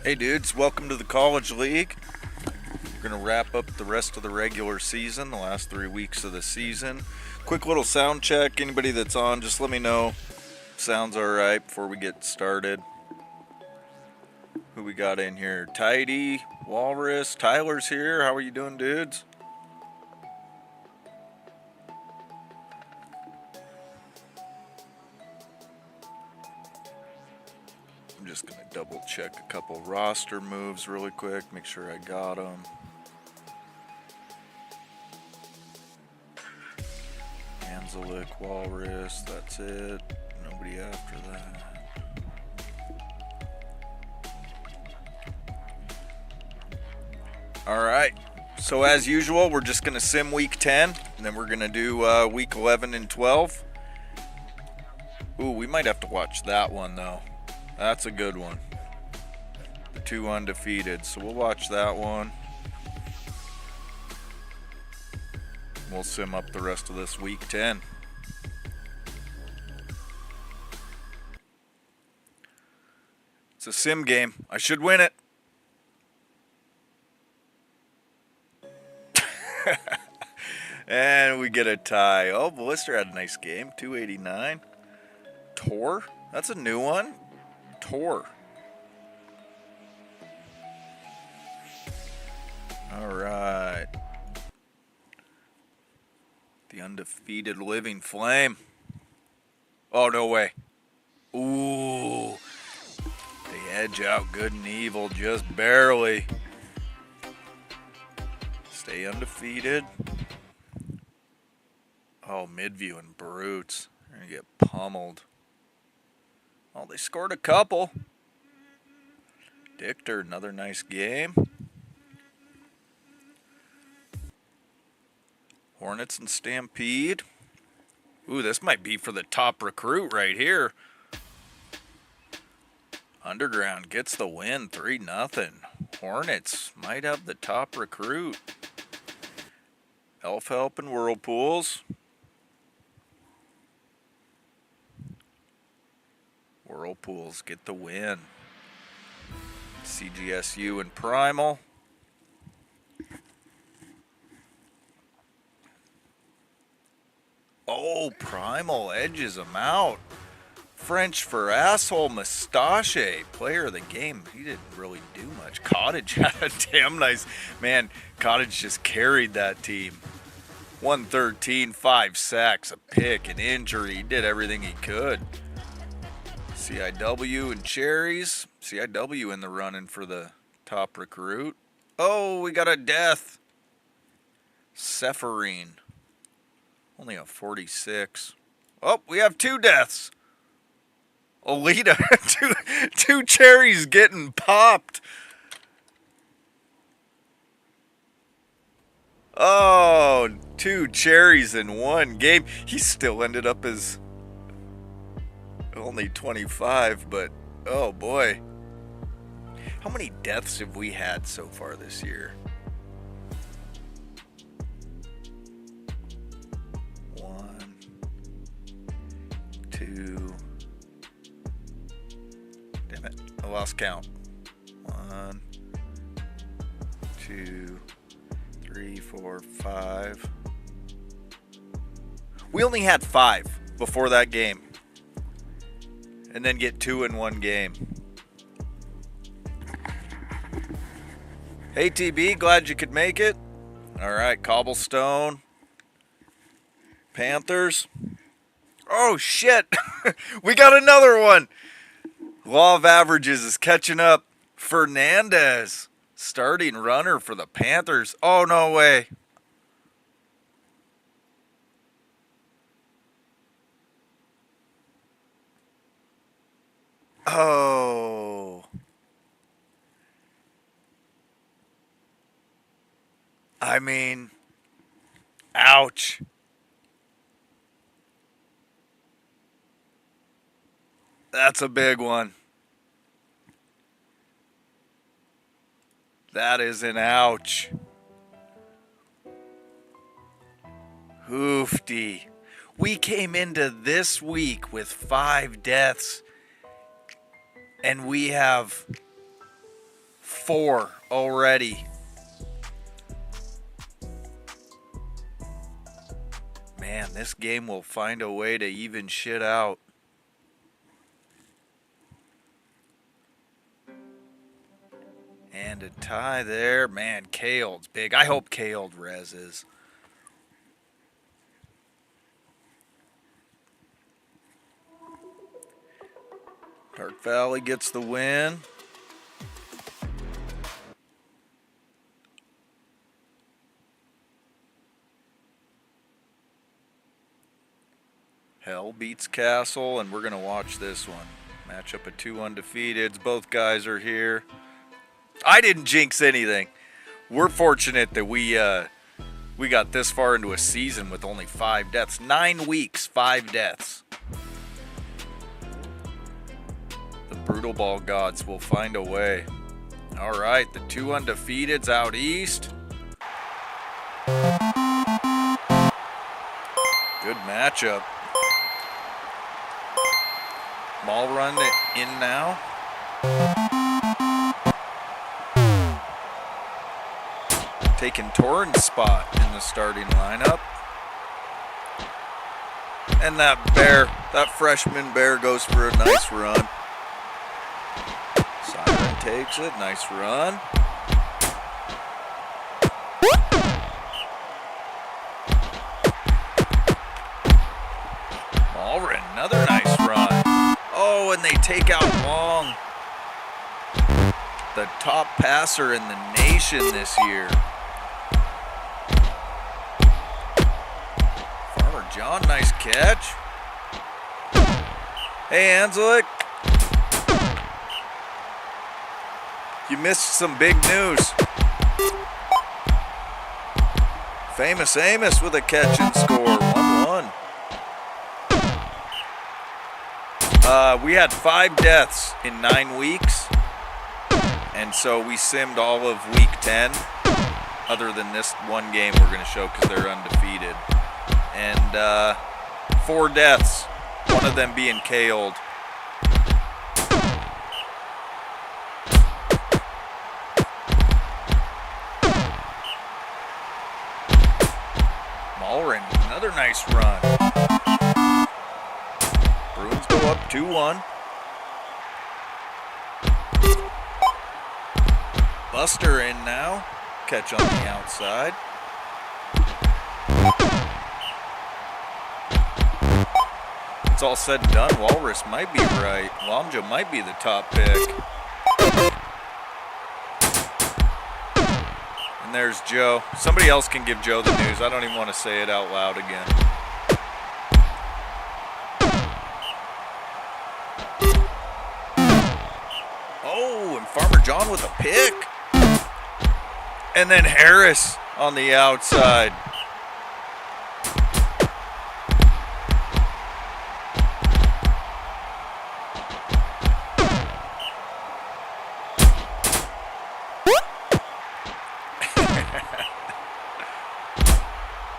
Hey dudes, welcome to the College League. We're going to wrap up the rest of the regular season, the last 3 weeks of the season. Quick little sound check. Anybody that's on, just let me know. Sounds alright before we get started. Who we got in here? Tidy, Walrus, Tyler's here. How are you doing, dudes? I'm just going to double check a couple roster moves really quick, make sure I got them. Anzalik, Walrus, that's it. Nobody after that. Alright, so as usual, we're just going to sim week 10, and then we're going to do week 11 and 12. Ooh, we might have to watch that one, though. That's a good one. The two undefeated, so we'll watch that one. We'll sim up the rest of this week 10. It's a sim game. I should win it. And we get a tie. Oh, Blister had a nice game. 289. Tor? That's a new one. Tor. Alright. The undefeated Living Flame. Oh, no way. Ooh. They edge out good and evil just barely. Stay undefeated. Oh, Midview and Brutes. They're going to get pummeled. Oh, they scored a couple. Dictor, another nice game. Hornets and Stampede. Ooh, this might be for the top recruit right here. Underground gets the win, 3-0. Hornets might have the top recruit. Elf Help and Whirlpools. Whirlpools get the win. CGSU and Primal. Oh, Primal edges them out. French for asshole Mustache, player of the game. He didn't really do much. Cottage had a damn nice, man, Cottage just carried that team. 113, 5 sacks, a pick, an injury. He did everything he could. CIW and Cherries. CIW in the running for the top recruit. Oh, we got a death. Sepharine. Only a 46. Oh, we have 2 deaths. Olita, two cherries getting popped. Oh, 2 cherries in one game. He still ended up as only 25, but oh boy. How many deaths have we had so far this year? 1, 2. Damn it, I lost count. 1, 2, 3, 4, 5. We only had 5 before that game. And then get 2 in one game. Hey TB, glad you could make it. Alright, Cobblestone. Panthers. Oh shit! We got another one! Law of averages is catching up. Fernandez, starting runner for the Panthers. Oh, no way. Oh. I mean, ouch. That's a big one. That is an ouch. Hoofty. We came into this week with 5 deaths, and we have 4 already. Man, this game will find a way to even shit out. And a tie there. Man, Kaled's big. I hope Kaled reses. Dark Valley gets the win. Hell beats Castle, and we're going to watch this one. Matchup of 2 undefeateds. Both guys are here. I didn't jinx anything. We're fortunate that we got this far into a season with only 5 deaths. 9 weeks, 5 deaths. The Brutal Ball gods will find a way. All right, the 2 undefeateds out east. Good matchup. Ball run in now. Taking Torrent's spot in the starting lineup. And that freshman bear goes for a nice run. Siren takes it, nice run. Malrin, another nice run. Oh, and they take out Long. The top passer in the nation this year. Farmer John, nice catch. Hey, Anzelic. You missed some big news. Famous Amos with a catch and score, 1-1. We had 5 deaths in 9 weeks, and so we simmed all of week 10, other than this one game we're going to show because they're undefeated. And 4 deaths, one of them being KO'd. Malrin, another nice run. Bruins go up 2-1. Buster in now. Catch on the outside. It's all said and done. Walrus might be right. Wamja might be the top pick. And there's Joe. Somebody else can give Joe the news. I don't even want to say it out loud again. Oh, and Farmer John with a pick. And then Harris on the outside.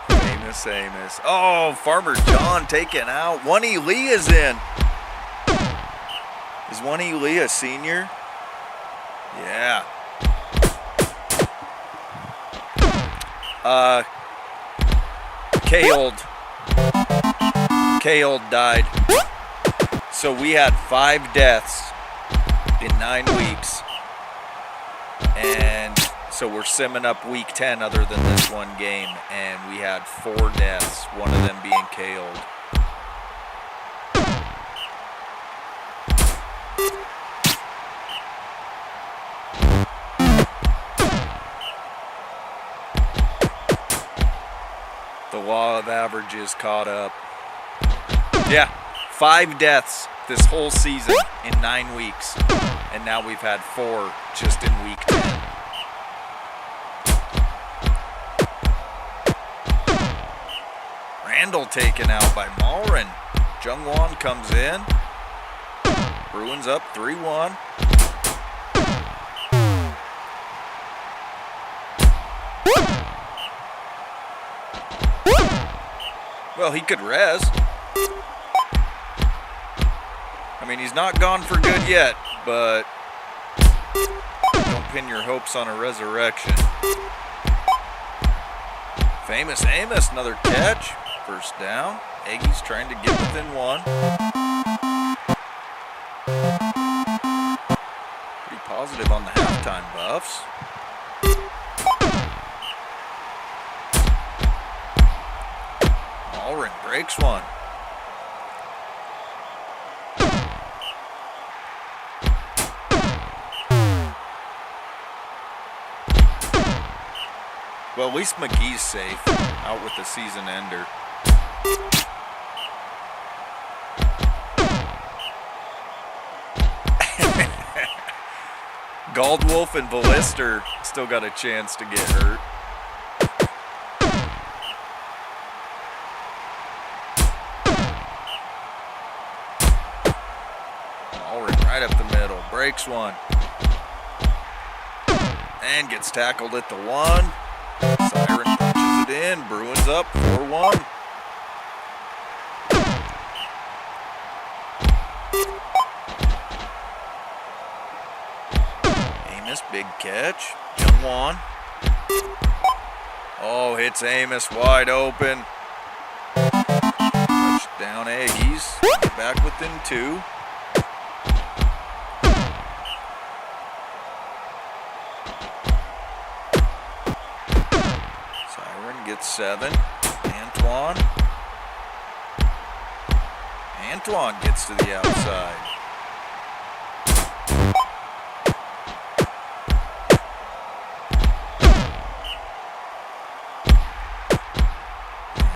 Famous Amos. Oh, Farmer John taken out. One-E Lee is in. Is One-E Lee a senior? Yeah. Kaold died. So we had 5 deaths in 9 weeks. And so we're simming up week 10 other than this one game. And we had 4 deaths, one of them being Kaold. The law of averages caught up. Yeah, 5 deaths this whole season in 9 weeks. And now we've had 4 just in week 10. Randall taken out by Malrin. Jungwon comes in. Bruins up 3-1. Well, he could res. I mean, he's not gone for good yet, but don't pin your hopes on a resurrection. Famous Amos, another catch. First down. Aggies trying to get within one. Pretty positive on the halftime buffs. Allring breaks one. Well, at least McGee's safe, out with the season ender. Goldwolf and Ballister still got a chance to get hurt. Allring right up the middle, breaks one. And gets tackled at the one. Siren punches it in. Bruins up 4-1. Amos, big catch. Jungwon. Oh, hits Amos wide open. Touchdown Aggies. Back within 2. Gets 7. Antoine gets to the outside.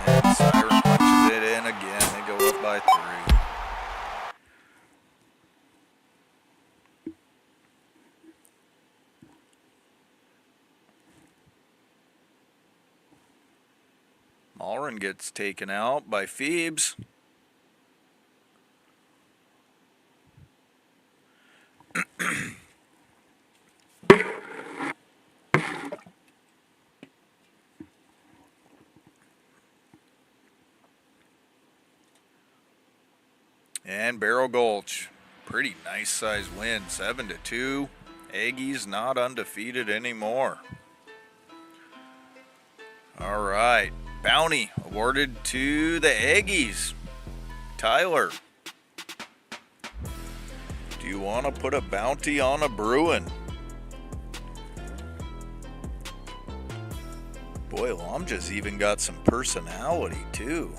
And Siren punches it in again. They go up by 3. Allring gets taken out by Phoebes. And Barrow Gulch, pretty nice size win, 7-2. Aggies not undefeated anymore. All right. Bounty awarded to the Aggies. Tyler, do you want to put a bounty on a Bruin? Boy, Lomja's even got some personality too.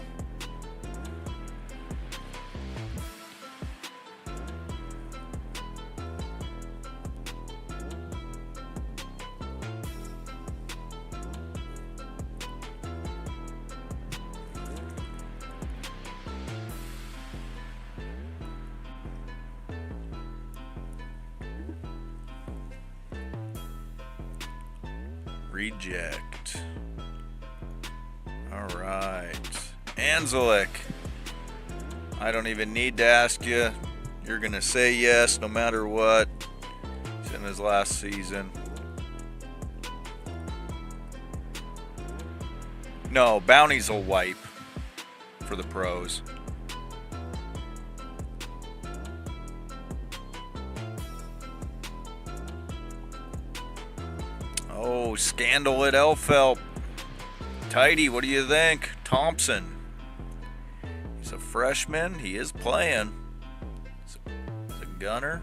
Reject. All right. Anzalek. I don't even need to ask you. You're going to say yes no matter what. He's in his last season. No, bounties will wipe for the pros. Oh, scandal at Elphelp. Tidy, what do you think? Thompson. He's a freshman. He is playing. He's a gunner.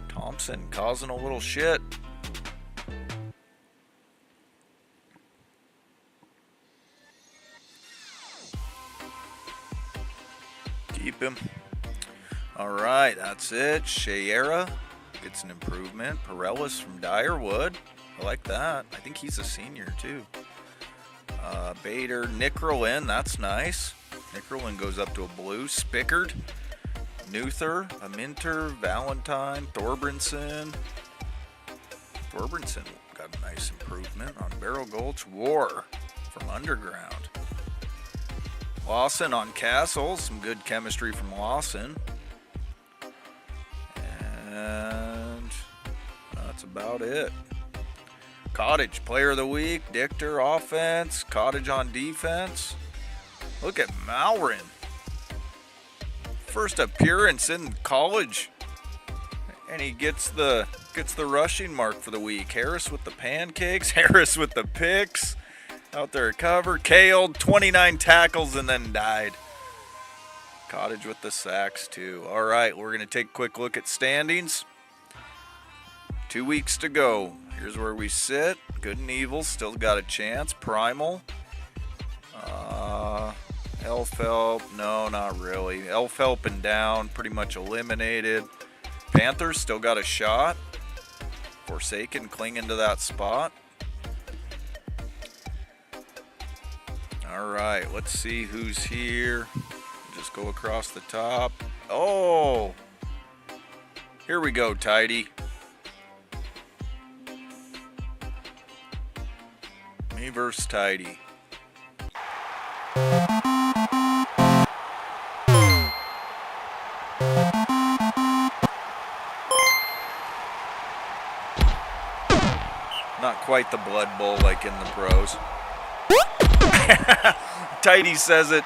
Thompson causing a little shit. Keep him. All right, that's it. Shayera gets an improvement. Perellis from Dyerwood. I like that. I think he's a senior too. Bader, Nickerlin, that's nice. Nickerlin goes up to a blue. Spickard, Nuther, Aminter, Valentine, Thorbrinson. Thorbrinson got a nice improvement on Barrow Gulch. War from Underground. Lawson on Castle. Some good chemistry from Lawson. And that's about it. Cottage, player of the week. Dichter, offense. Cottage on defense. Look at Malrin. First appearance in college. And he gets the rushing mark for the week. Harris with the pancakes. Harris with the picks. Out there at cover. KO'd, 29 tackles, and then died. Cottage with the sacks, too. All right, we're going to take a quick look at standings. 2 weeks to go. Here's where we sit. Good and evil. Still got a chance. Primal. Elf-Help. No, not really. Elf-Help and down. Pretty much eliminated. Panthers still got a shot. Forsaken clinging to that spot. All right, let's see who's here. Just go across the top. Oh! Here we go, Tidy. Me versus Tidy. Not quite the Blood Bowl like in the pros. Tidy says it.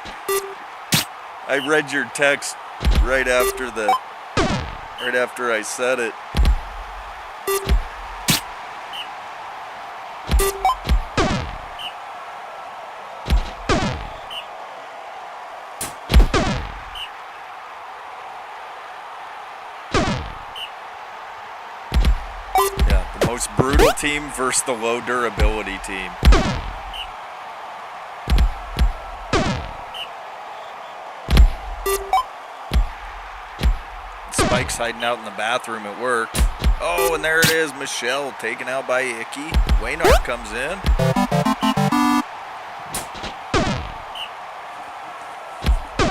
I read your text right after I said it. Yeah, the most brutal team versus the low durability team. Spike's hiding out in the bathroom at work. Oh, and there it is. Michelle taken out by Icky. Waynard comes in.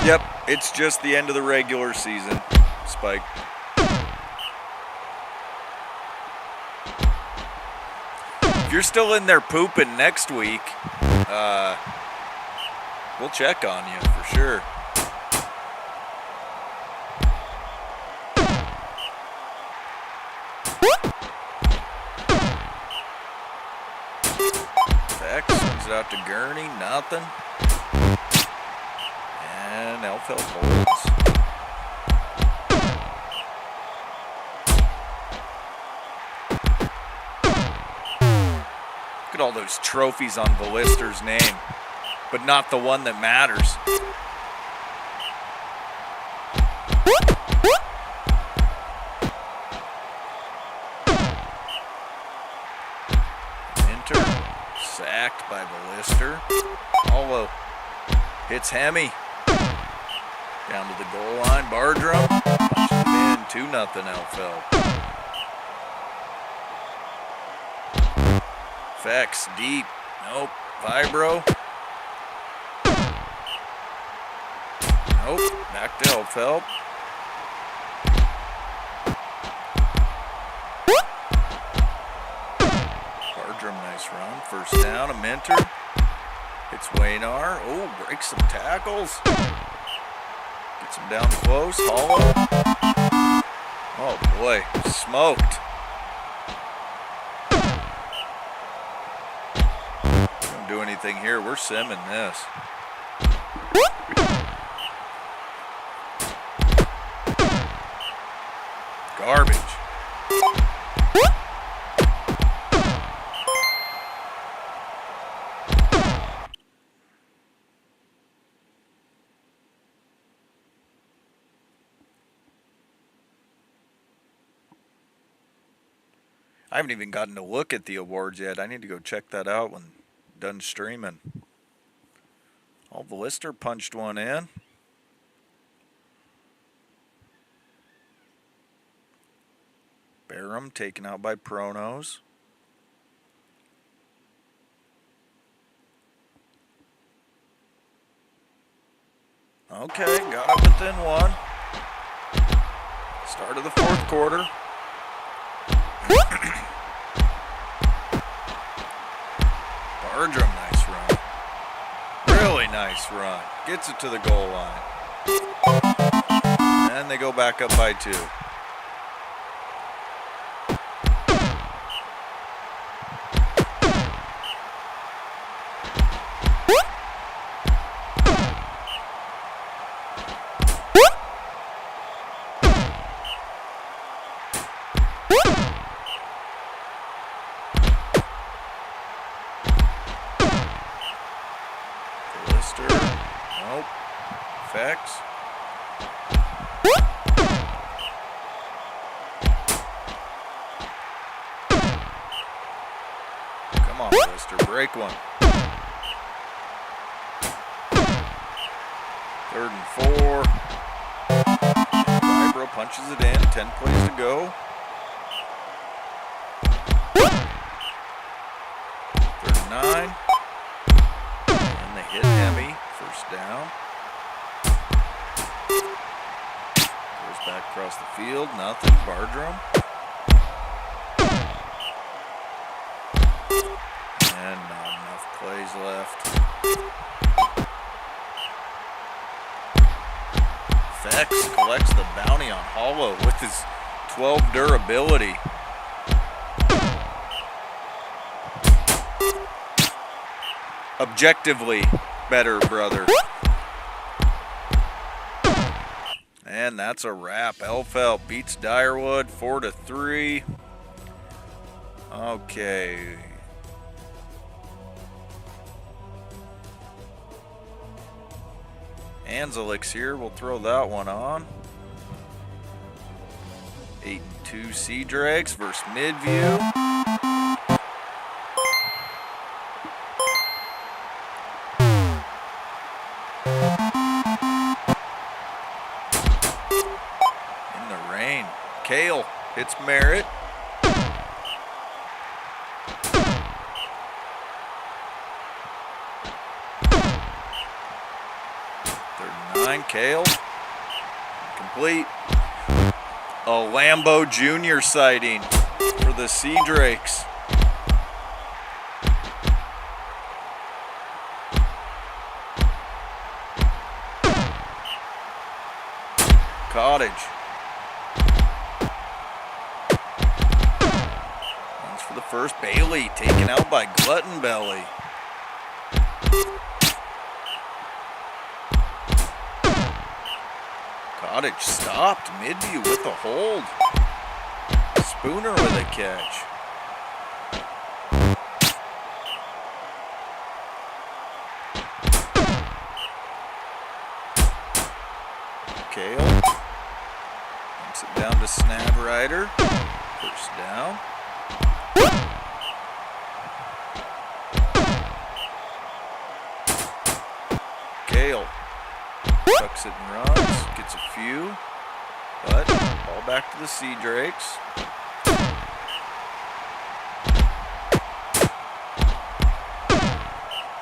Yep, it's just the end of the regular season. Spike. If you're still in there pooping next week, we'll check on you for sure. Sends it out to Gurney, nothing. And Elf-Help holds. Look at all those trophies on Ballister's name, but not the one that matters. Sacked by Ballister. Hollow hits Hemi. Down to the goal line. Bardrum. In 2-0 Elf-Help. Fex deep. Nope. Vibro. Nope. Back to Elf-Help. Nice run. First down. A Mentor. Hits Waynar. Oh, breaks some tackles. Gets him down close. Hollow. Oh, boy. Smoked. Don't do anything here. We're simming this. Garbage. I haven't even gotten to look at the awards yet. I need to go check that out when done streaming. Oh, Ballister punched one in. Barham taken out by Pronos. Okay, got it within one. Start of the fourth quarter. Bardrum, nice run. Really nice run. Gets it to the goal line. And they go back up by 2. Effects. Come on, Lister, break one. 3rd and 4. Vibro punches it in. 10 plays to go. 3rd and 9. And they hit Hemi. 1st down. Goes back across the field. Nothing. Bardrum. And not enough plays left. Effects collects the bounty on Hollow with his 12 durability. Objectively better, brother. And that's a wrap. Elfelt beats Direwood 4-3. Okay. Anzelix here, we'll throw that one on. 8-2 Sea Dregs versus Midview. In the rain. Kale hits Merritt. Kale, complete. A Lambo Jr. sighting for the Sea Drakes. Cottage. Runs for the first. Bailey taken out by Glutton Belly. Cottage stopped. Midview with a hold. Spooner with a catch. Kale. Dumps it down to Snadrider. 1st down. Kale. Tucks it and runs. Gets a few. But ball back to the Sea Drakes.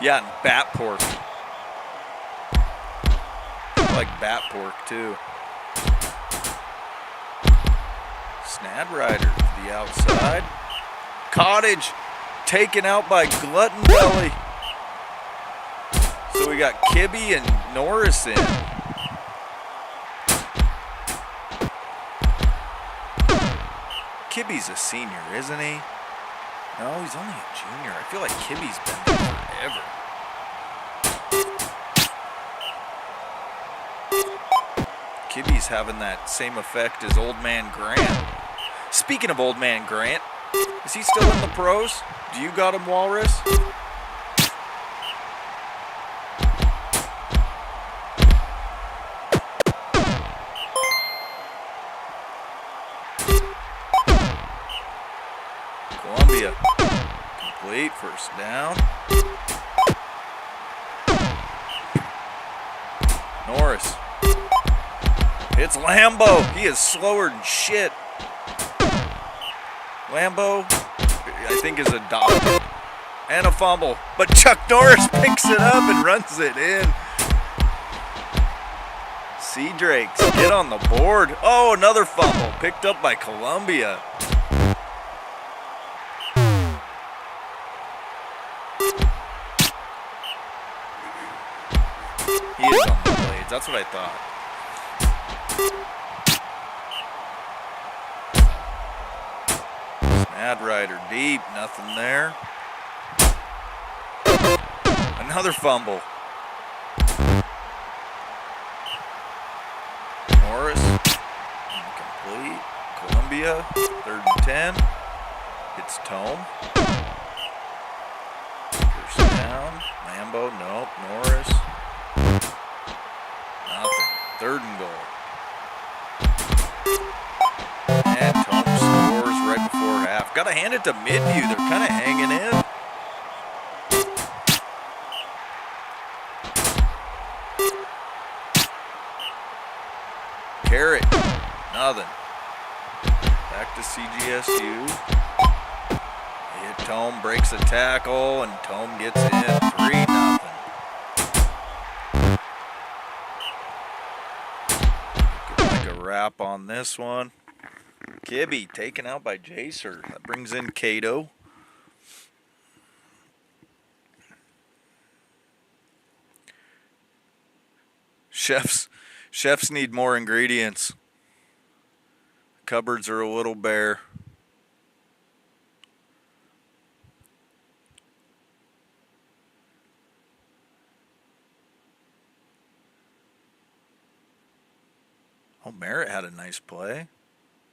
Yeah, and bat pork. I like bat pork too. Snadrider to the outside. Cottage taken out by Glutton Belly. So we got Kibbe and Norris in. Kibbe's a senior, isn't he? No, he's only a junior. I feel like Kibbe's been there forever. Kibbe's having that same effect as Old Man Grant. Speaking of Old Man Grant, is he still in the pros? Do you got him, Walrus? Columbia, complete, 1st down. Norris, it's Lambo. He is slower than shit. Lambo, I think, is adopted. And a fumble, but Chuck Norris picks it up and runs it in. Sea Drakes get on the board. Oh, another fumble picked up by Columbia. He is on the blades. That's what I thought. Snadrider deep. Nothing there. Another fumble. Norris. Incomplete. Columbia. 3rd and 10. Hits Tome. 1st down. Lambo. Nope. Norris. Nothing. 3rd and goal. And Tome scores right before half. Got to hand it to Midview. They're kind of hanging in. Carrot. Nothing. Back to CGSU. Hit Tome, breaks a tackle, and Tome gets in. 3-0. Like a wrap on this one. Kibbe taken out by Jacer. That brings in Cato. Chefs need more ingredients. Cupboards are a little bare. Oh, Merritt had a nice play.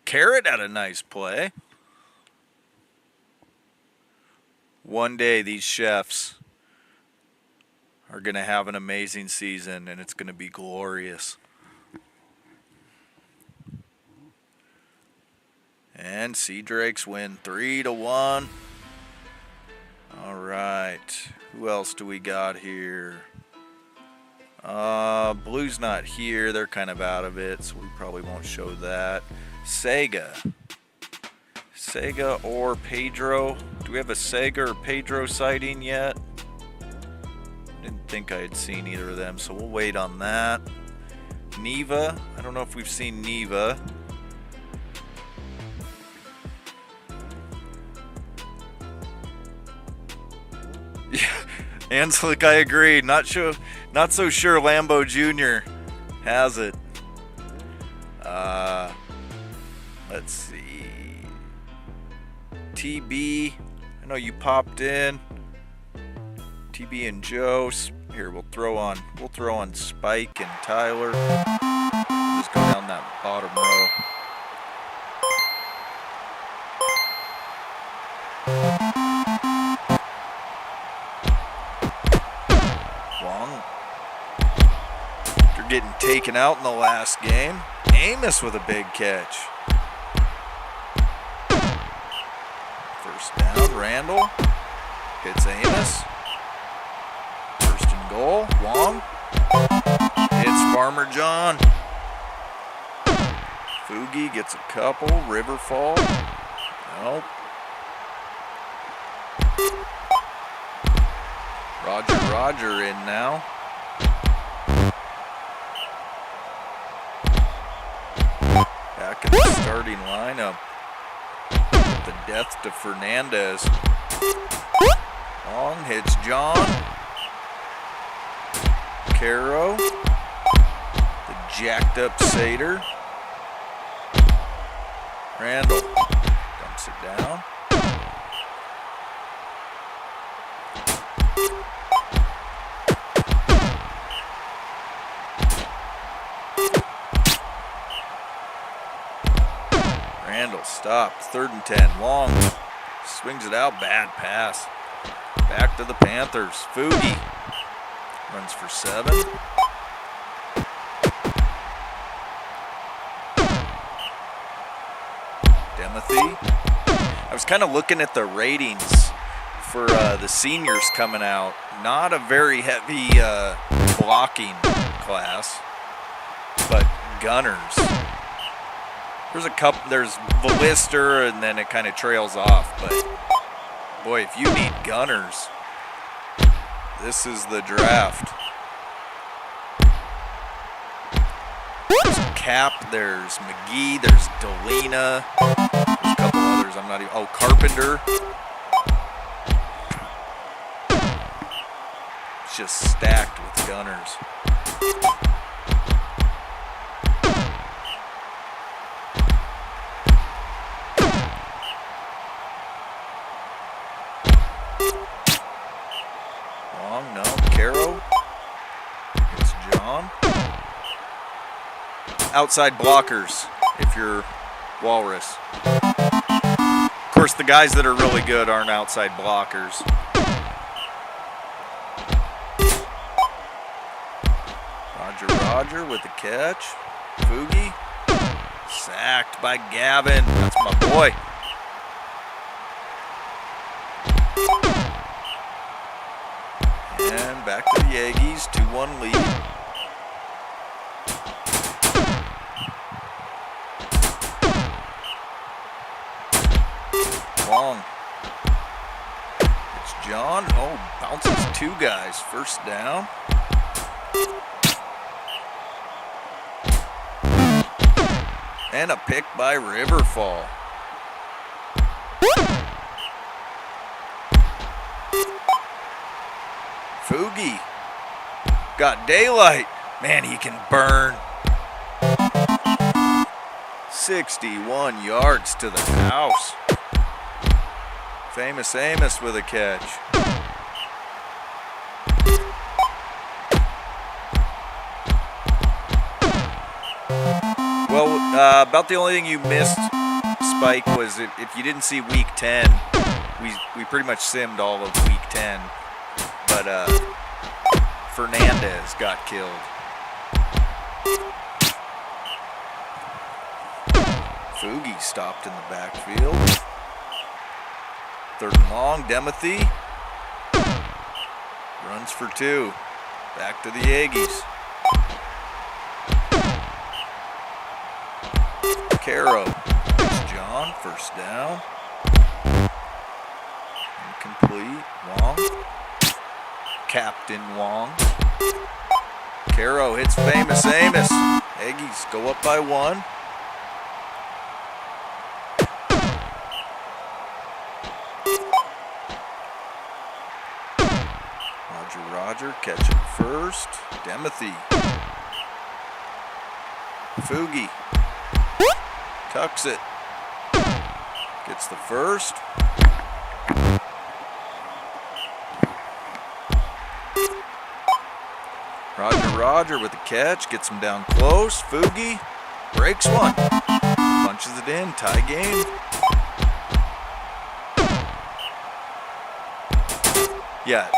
Carrot had a nice play. One day these chefs are going to have an amazing season, and it's going to be glorious. And Sea Drakes win 3-1. All right. Who else do we got here? Blue's not here. They're kind of out of it, so we probably won't show that. Sega or Pedro. Do we have a Sega or Pedro sighting yet? Didn't think I had seen either of them, so we'll wait on that. Neva. I don't know if we've seen Neva. Yeah, Anslick, I agree. Not so sure Lambo Jr. has it. Let's see. TB, I know you popped in. TB and Joe. Here, we'll throw on Spike and Tyler. Just go down that bottom row. Wong. They're getting taken out in the last game. Amos with a big catch. First down, Randall hits Amos. First and goal, Wong hits Farmer John. Fugi gets a couple. Riverfall, nope. Roger in now. Back in the starting lineup. The death to Fernandez. Long hits John. Caro. The jacked up Sater. Randall dumps it down. Randall stopped. 3rd and 10. Long swings it out. Bad pass. Back to the Panthers. Fugi runs for 7. Timothy. I was kind of looking at the ratings for the seniors coming out. Not a very heavy blocking class, but gunners. There's a couple. There's Valister, and then it kind of trails off. But boy, if you need gunners, this is the draft. There's Cap. There's McGee. There's Dolina. There's a couple others. I'm not even. Oh, Carpenter. It's just stacked with gunners. Long, no. Caro. It's John. Outside blockers, if you're Walrus. Of course, the guys that are really good aren't outside blockers. Roger with the catch. Fugi. Sacked by Gavin. That's my boy. And back to the Aggies. 2-1 lead. Long. It's John. Oh, bounces 2 guys. First down. And a pick by Riverfall. Fugi. Got daylight. Man, he can burn. 61 yards to the house. Famous Amos with a catch. Well, about the only thing you missed, Spike, was if you didn't see Week 10, we pretty much simmed all of Week 10. But Fernandez got killed. Fugi stopped in the backfield. 3rd and long, Demethy. Runs for 2. Back to the Aggies. Caro. It's John, first down. Incomplete. Wong. Captain Wong. Caro hits Famous Amos. Aggies go up by 1. Roger catching first. Demethy. Fugi. Tucks it. Gets the first. Roger with the catch. Gets him down close. Fugi breaks one. Punches it in. Tie game. Yeah.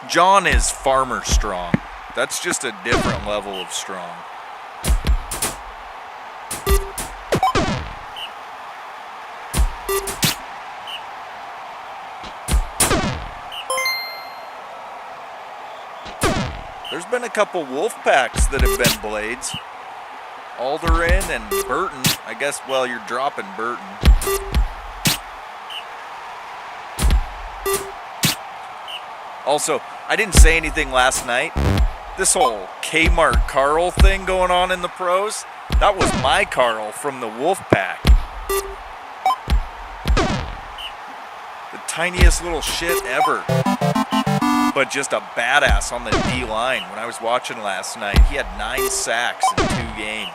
John is farmer strong. That's just a different level of strong. There's been a couple wolf packs that have been blades. Alderin and Burton. I guess, well, you're dropping Burton. Also, I didn't say anything last night. This whole Kmart Carl thing going on in the pros, that was my Carl from the Wolfpack. The tiniest little shit ever. But just a badass on the D-line. When I was watching last night, he had 9 sacks in 2 games.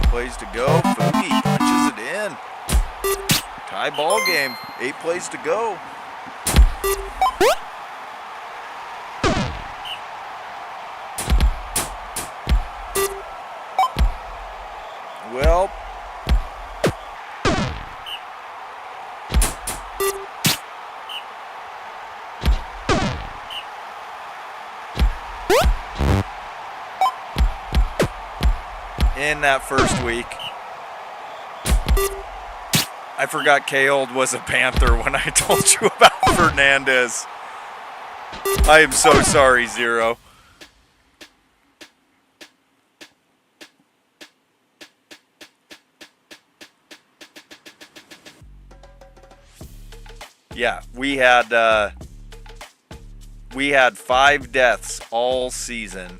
Plays to go. Fugi punches it in. Tie ball game. 8 plays to go. Well, in that first week, I forgot K-Old was a Panther when I told you about Fernandez. I am so sorry, Zero. Yeah, we had 5 deaths all season.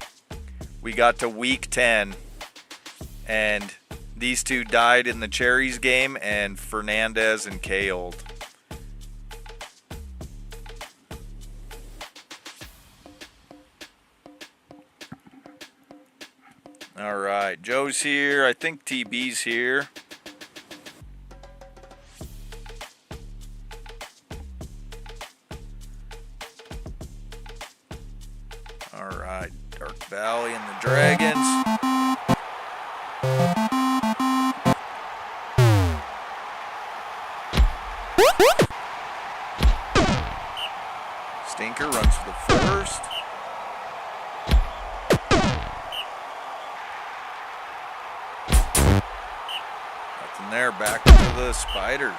We got to week 10, and these 2 died in the Cherries game, and Fernandez and K-Old. Joe's here. I think TB's here. All right, Dark Valley and the Dragons. Stinker runs for the first. Nothing there. Back to the Spiders.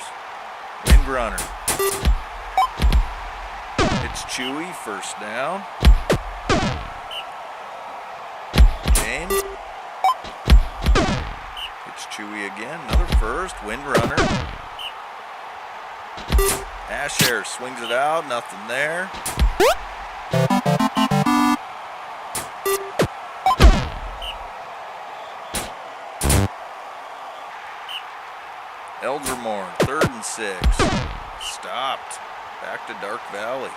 Windrunner. It's Chewy. First down. James. It's Chewy again. Another first. Windrunner. Asher swings it out. Nothing there. Eldermore, 3rd and 6. Stopped. Back to Dark Valley.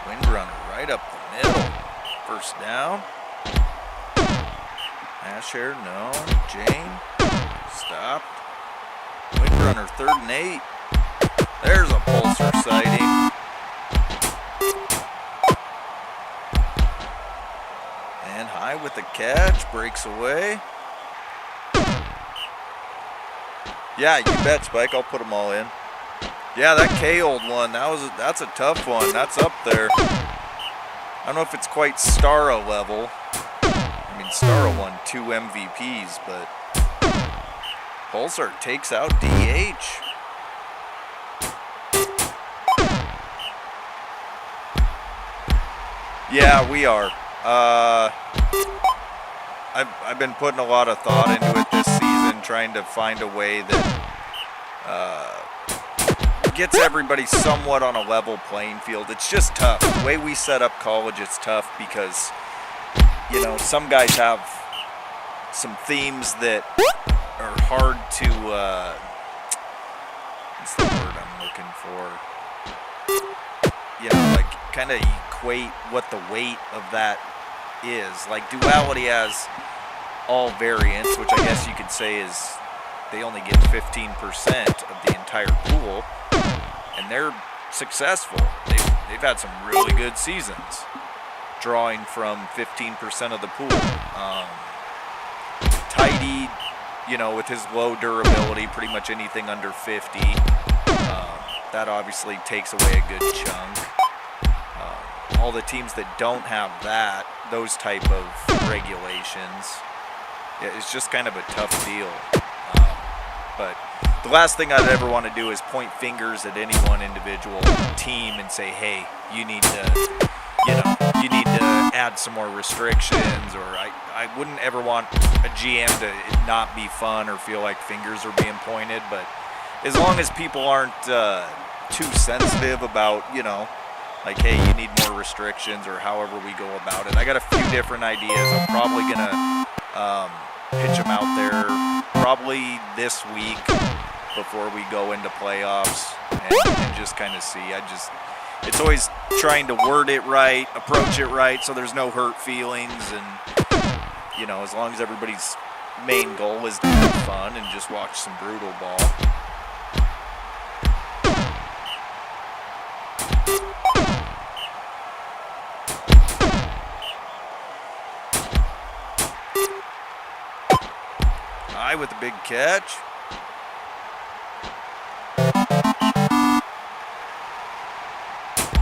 Windrunner right up the middle. First down. Asher, no. Jane. Stopped. Windrunner, 3rd and 8. There's a pulsar sighting. And High with the catch, breaks away. Yeah, you bet, Spike. I'll put them all in. Yeah, that K-old one, that's a tough one. That's up there. I don't know if it's quite Stara level. I mean, Stara won 2 MVPs, but Pulsar takes out DH. Yeah, we are. I've been putting a lot of thought into it this season, trying to find a way that gets everybody somewhat on a level playing field. It's just tough. The way we set up college, it's tough because, you know, some guys have some themes that are hard to, what's the word I'm looking for? You know, like kind of equate what the weight of that is. Like duality has all variants, which I guess you could say is they only get 15% of the entire pool, and they're successful. They've had some really good seasons, drawing from 15% of the pool. Tidy, you know, with his low durability, pretty much anything under 50. That obviously takes away a good chunk. All the teams that don't have that, those type of regulations, it's just kind of a tough deal. But the last thing I'd ever want to do is point fingers at any one individual team and say, hey, you need to add some more restrictions, or I wouldn't ever want a GM to not be fun or feel like fingers are being pointed. But as long as people aren't too sensitive about, you know, like, hey, you need more restrictions or however we go about it. I got a few different ideas. I'm probably going to pitch them out there probably this week before we go into playoffs and just kind of see. It's always trying to word it right, approach it right, so there's no hurt feelings. And, you know, as long as everybody's main goal is to have fun and just watch some brutal ball. High with a big catch.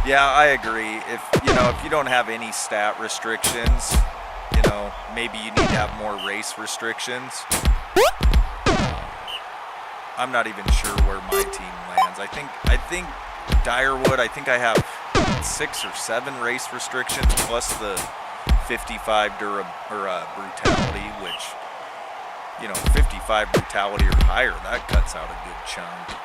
Yeah, I agree. If you don't have any stat restrictions, you know, maybe you need to have more race restrictions. I'm not even sure where my team lands. I think Dyerwood, I think I have 6 or 7 race restrictions plus the 55 brutality, which, you know, 55 brutality or higher, that cuts out a good chunk.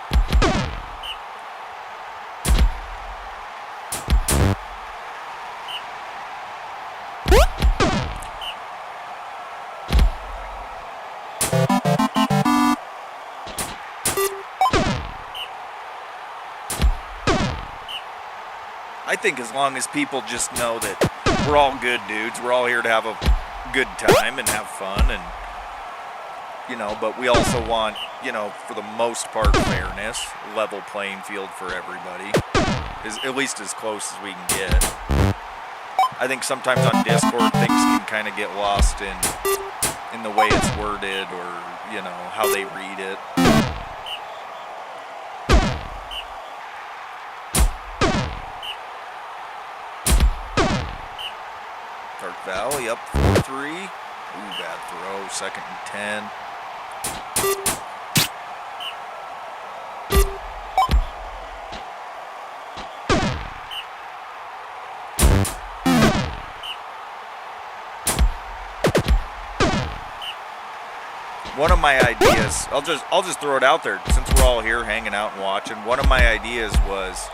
I think as long as people just know that we're all good dudes, we're all here to have a good time and have fun, and but we also want, for the most part, fairness, level playing field for everybody, is at least as close as we can get. I think sometimes on Discord things can kind of get lost in the way it's worded, or how they read it. Dark Valley up 4-3. Ooh, bad throw. 2nd and 10. One of my ideas, I'll just throw it out there since we're all here hanging out and watching. One of my ideas was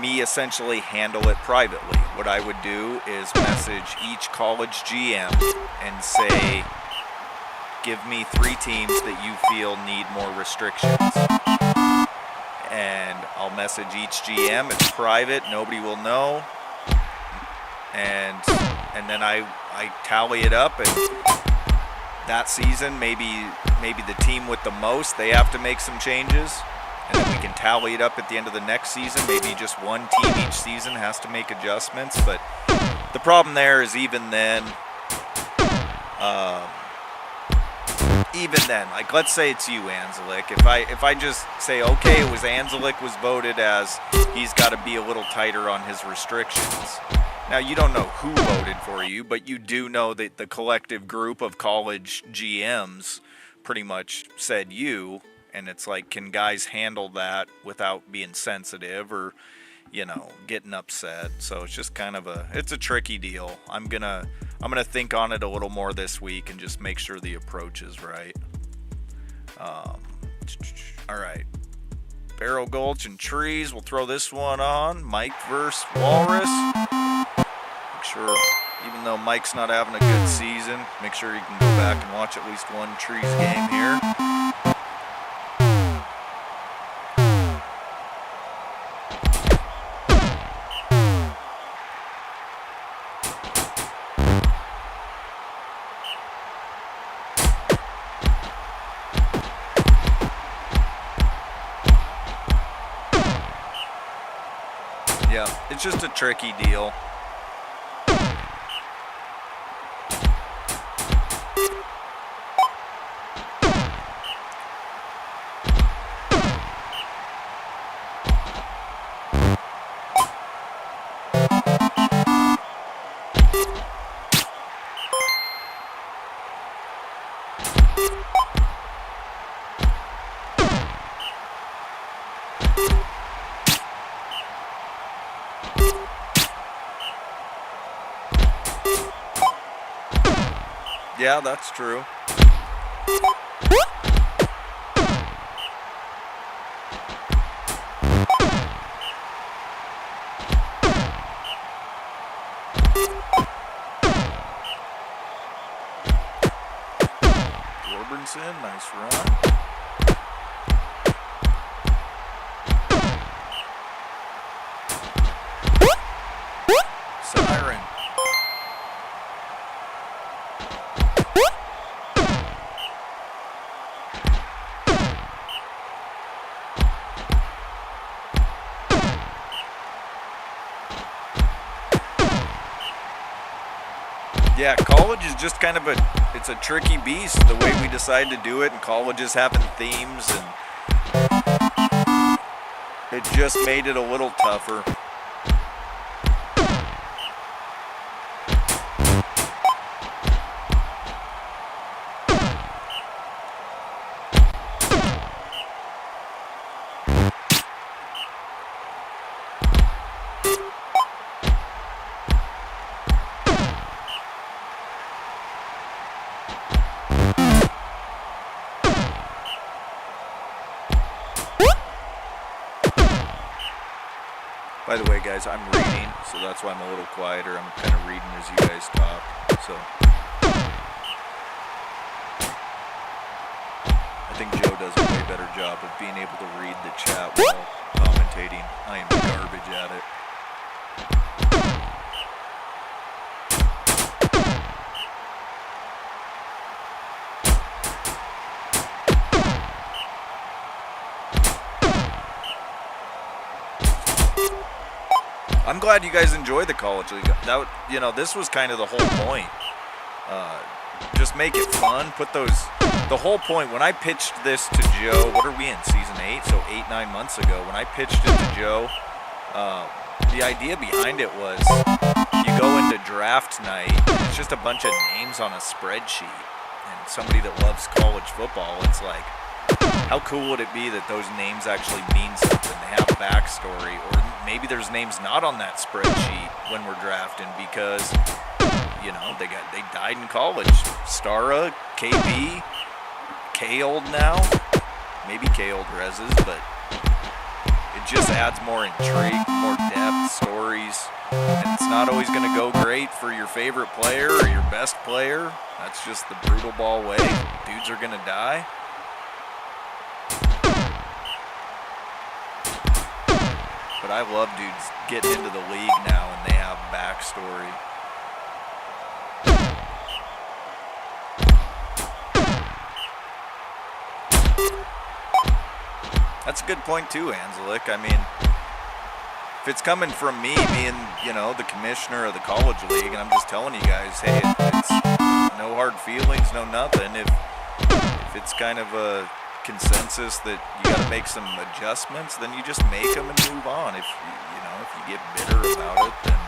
me essentially handle it privately. What I would do is message each college GM and say, give me 3 teams that you feel need more restrictions. And I'll message each GM. It's private, nobody will know. And then I tally it up, and that season, maybe the team with the most, they have to make some changes, and then we can tally it up at the end of the next season. Maybe just one team each season has to make adjustments, but the problem there is even then, like let's say it's you, Anzalik. If I just say, okay, it was Anzalik was voted as he's got to be a little tighter on his restrictions. Now, you don't know who voted for you, but you do know that the collective group of college GMs pretty much said you, and it's like, can guys handle that without being sensitive or, getting upset? So it's just kind of it's a tricky deal. I'm gonna think on it a little more this week and just make sure the approach is right. All right. Barrel Gulch and Trees. We'll throw this one on. Mike versus Walrus. Make sure, even though Mike's not having a good season, make sure you can go back and watch at least one Trees game here. Yeah, it's just a tricky deal. Yeah, that's true. Robertson, nice run. Siren. Yeah, college is just kind of it's a tricky beast, the way we decide to do it, and colleges having themes, and it just made it a little tougher. By the way, guys, I'm reading, so that's why I'm a little quieter. I'm kind of reading as you guys talk. So I think Joe does a way better job of being able to read the chat while commentating. I am garbage at it. I'm glad you guys enjoy the college league. That, you know, this was kind of the whole point. Just make it fun. Put those. The whole point when I pitched this to Joe. What are we in, season 8? So 8-9 months ago, when I pitched it to Joe, the idea behind it was you go into draft night. And it's just a bunch of names on a spreadsheet. And somebody that loves college football, it's like, how cool would it be that those names actually mean something? They have backstory, or maybe there's names not on that spreadsheet when we're drafting because, you know, they died in college. Stara, KB, K-Old now, maybe K-Old Rezes, but it just adds more intrigue, more depth, stories, and it's not always going to go great for your favorite player or your best player. That's just the brutal ball way. Dudes are going to die. But I love dudes getting into the league now and they have backstory. That's a good point too, Anzelik. I mean, if it's coming from me being, you know, the commissioner of the college league, and I'm just telling you guys, hey, it's no hard feelings, no nothing. If it's kind of a consensus that you got to make some adjustments, then you just make them and move on. If you know, if you get bitter about it, then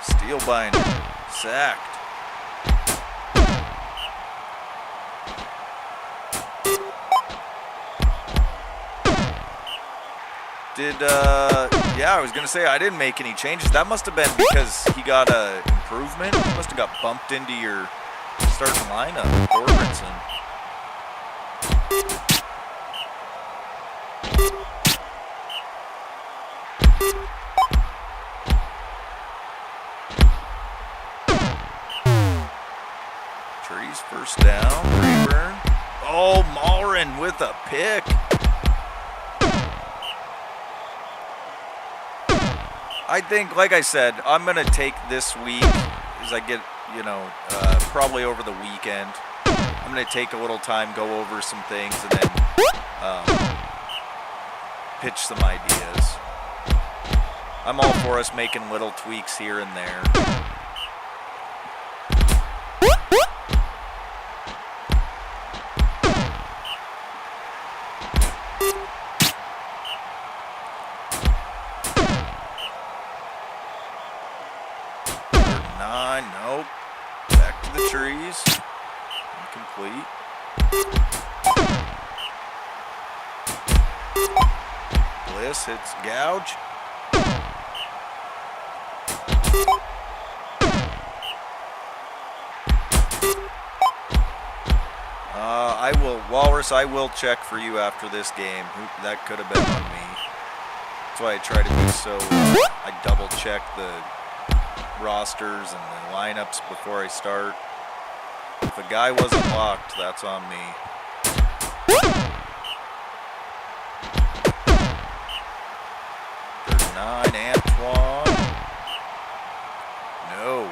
Steelbinder sacked. Yeah, I was going to say I didn't make any changes. That must have been because he got an improvement. He must have got bumped into your starting lineup, Thorbenson. Trees first down, Rayburn. Oh, Malrin with a pick. I think, like I said, I'm going to take this week as I get, you know, probably over the weekend. I'm going to take a little time, go over some things, and then pitch some ideas. I'm all for us making little tweaks here and there. Nope. Back to the trees. Incomplete. Bliss hits gouge. I will, Walrus, I will check for you after this game. That could have been on me. That's why I try to be so, I double check the rosters and the lineups before I start. If a guy wasn't locked, that's on me. There's 9, Antoine. No.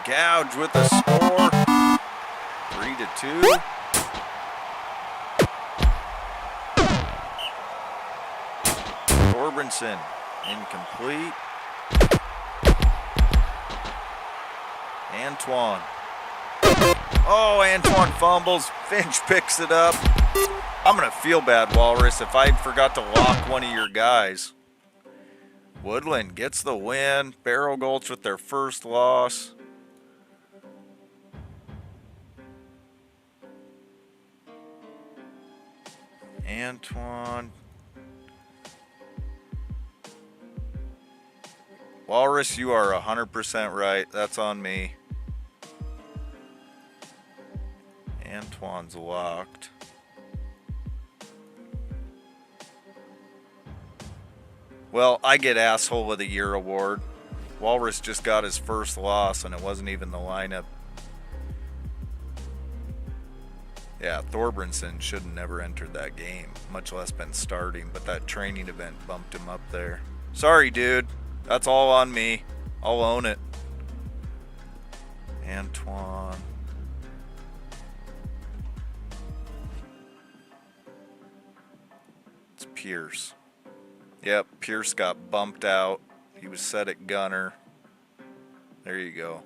Gouge with the score. 3-2. Thorbenson, incomplete. Antoine. Oh, Antoine fumbles. Finch picks it up. I'm going to feel bad, Walrus, if I forgot to lock one of your guys. Woodland gets the win. Barrel Gulch with their first loss. Antoine. Walrus, you are 100% right. That's on me. Antoine's locked. Well, I get Asshole of the Year award. Walrus just got his first loss, and it wasn't even the lineup. Yeah, Thorbranson should have never entered that game, much less been starting, but that training event bumped him up there. Sorry, dude. That's all on me. I'll own it. Antoine. It's Pierce. Yep, Pierce got bumped out. He was set at gunner. There you go.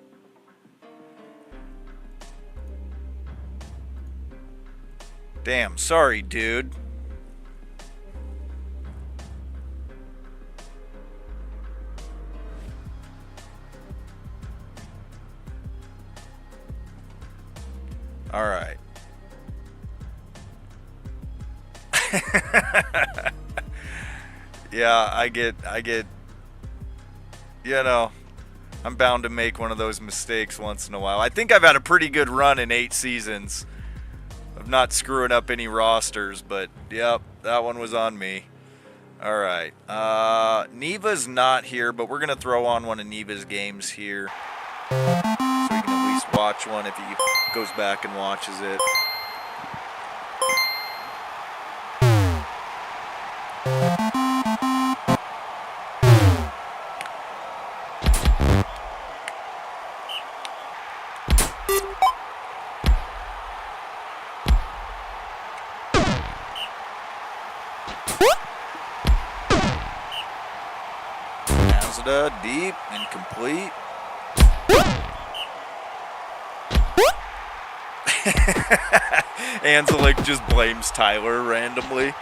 Damn, sorry, dude. All right. Yeah, I get, you know, I'm bound to make one of those mistakes once in a while. I think I've had a pretty good run in 8 seasons of not screwing up any rosters, but yep, that one was on me. All right. Neva's not here, but we're going to throw on one of Neva's games here so we can at least watch one if he goes back and watches it. Deep, incomplete. Anzelic just blames Tyler randomly.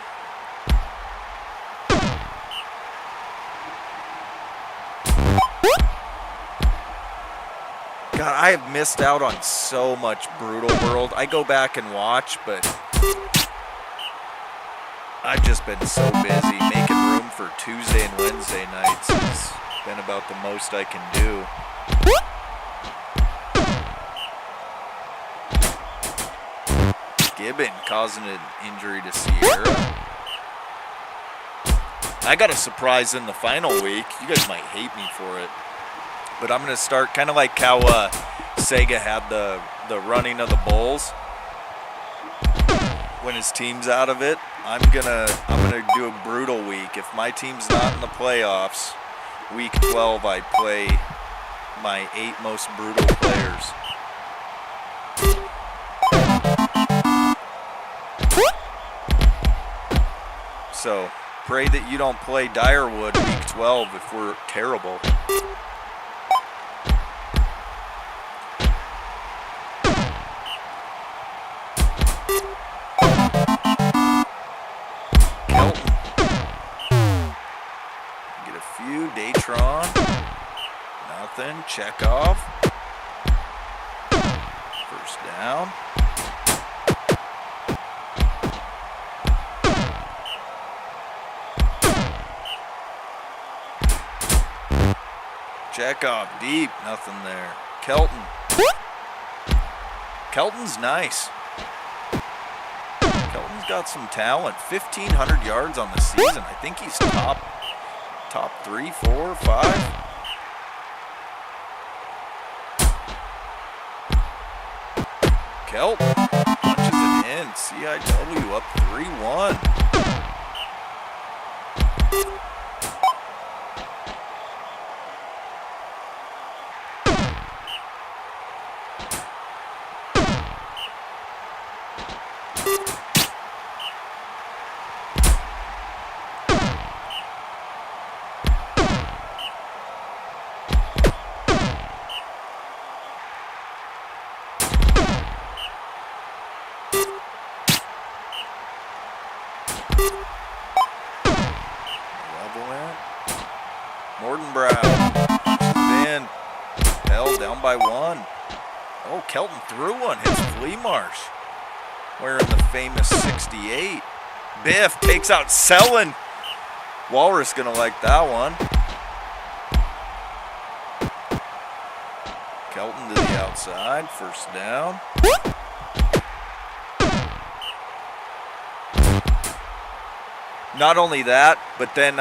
God, I have missed out on so much Brutal World. I go back and watch, but I've just been so busy making room for Tuesday and Wednesday nights. It's been about the most I can do. Gibbon causing an injury to Sierra. I got a surprise in the final week. You guys might hate me for it, but I'm gonna start kind of like how Sega had the running of the Bulls when his team's out of it. I'm gonna do a brutal week. If my team's not in the playoffs, week 12 I play my 8 most brutal players. So pray that you don't play Direwood week 12 if we're terrible. Datron, nothing. Chekhov, first down. Chekhov deep, nothing there. Kelton. Kelton's nice. Kelton's got some talent. 1,500 yards on the season. I think he's top 3, 4, 5. Kelton punches it in. CIW up 3-1. Morton Brown punches it in. Held down by 1. Oh, Kelton threw one. Hits Flea Marsh wearing the famous 68. Biff takes out Selin. Walrus gonna like that one. Kelton to the outside, first down. Not only that, but then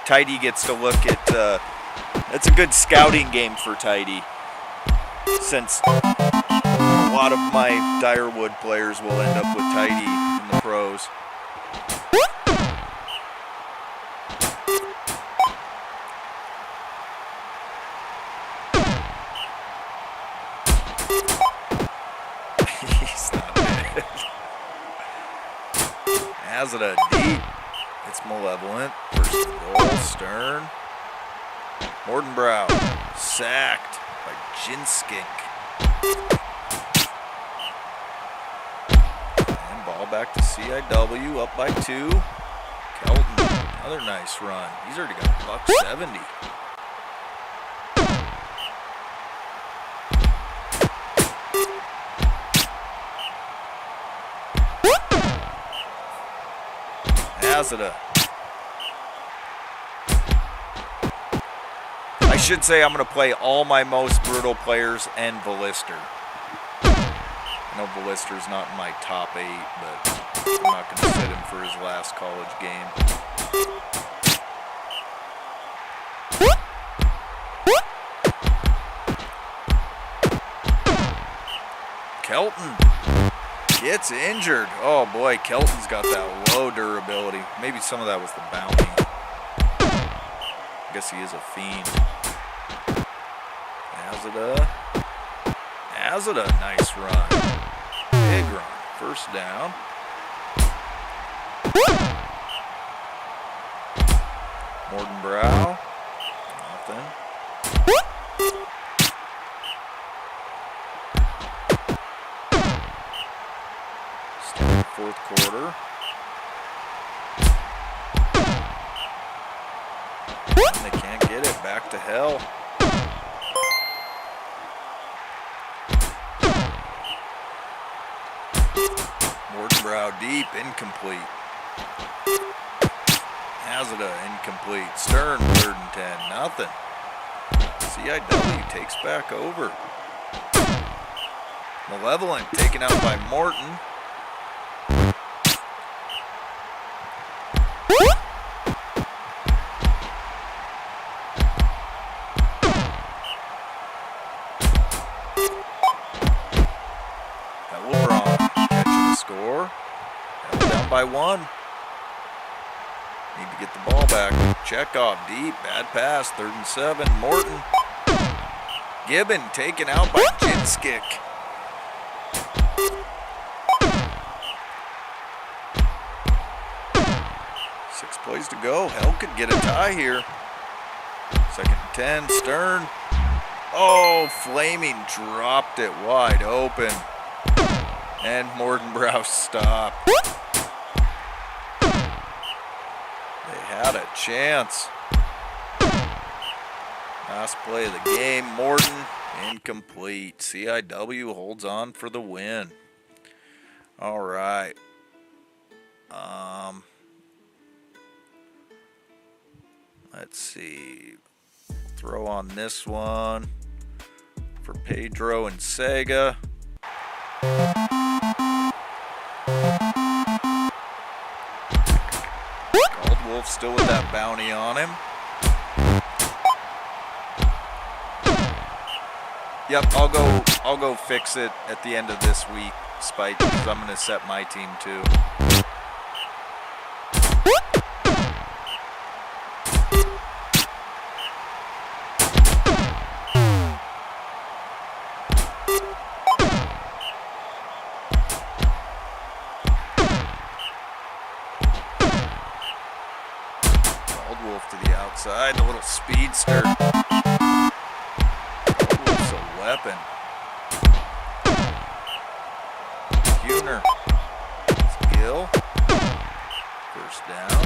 Tidy gets to look at, it's a good scouting game for Tidy, since a lot of my Dyerwood players will end up with Tidy in the pros. He's not dead. Azada deep. It's Malevolent. First and goal. Stern. Mordenbrow sacked by Jinskink. And ball back to CIW, up by 2. Kelton, another nice run. He's already got $170. Azada. I should say I'm going to play all my most brutal players and Ballister. I know Ballister's not in my top 8, but I'm not going to sit him for his last college game. Kelton gets injured. Oh boy, Kelton's got that low durability. Maybe some of that was the bounty. I guess he is a fiend. Azada, nice run. Big run. First down. Mordenbrow. Nothing. Start the fourth quarter. And they can't get it. Back to hell. Mordenbrow deep, incomplete. Azada incomplete. Stern, 3rd and 10, nothing. CIW takes back over. Malevolent taken out by Morton. Score. Down by 1. Need to get the ball back. Chekhov deep. Bad pass. 3rd and 7. Morton. Gibbon taken out by Jinskik. 6 plays to go. Hell could get a tie here. 2nd and 10. Stern. Oh, Flaming dropped it wide open. And Mordenbrow stopped. They had a chance. Last play of the game. Morton, incomplete. CIW holds on for the win. All right. Let's see. Throw on this one for Pedro and Sega. Wolf still with that bounty on him. Yep, I'll go fix it at the end of this week, Spike, because I'm gonna set my team too. Wolf to the outside, the little speedster. Wolf's a weapon. Huner. Gill. First down.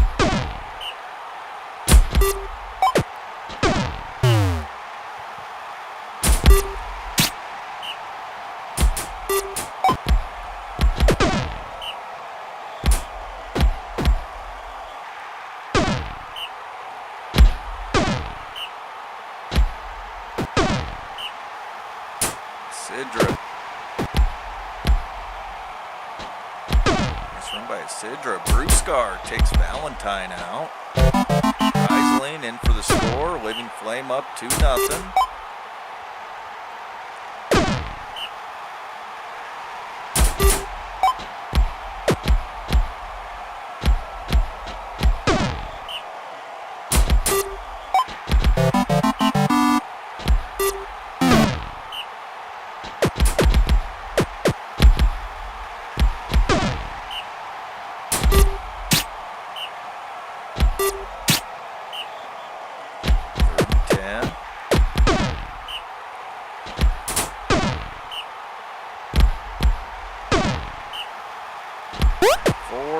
Sidra. Nice run by Sidra. Bruscar takes Valentine out. Reisling in for the score. Living Flame up 2-0.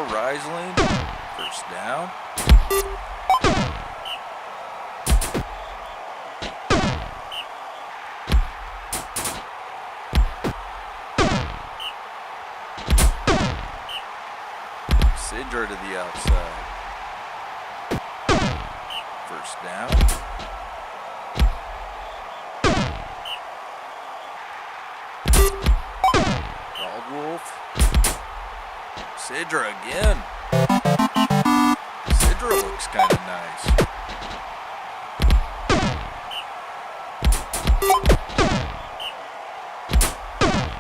Reisling, first down. Sidra to the outside. First down. Baldwolf. Sidra again. Sidra looks kind of nice.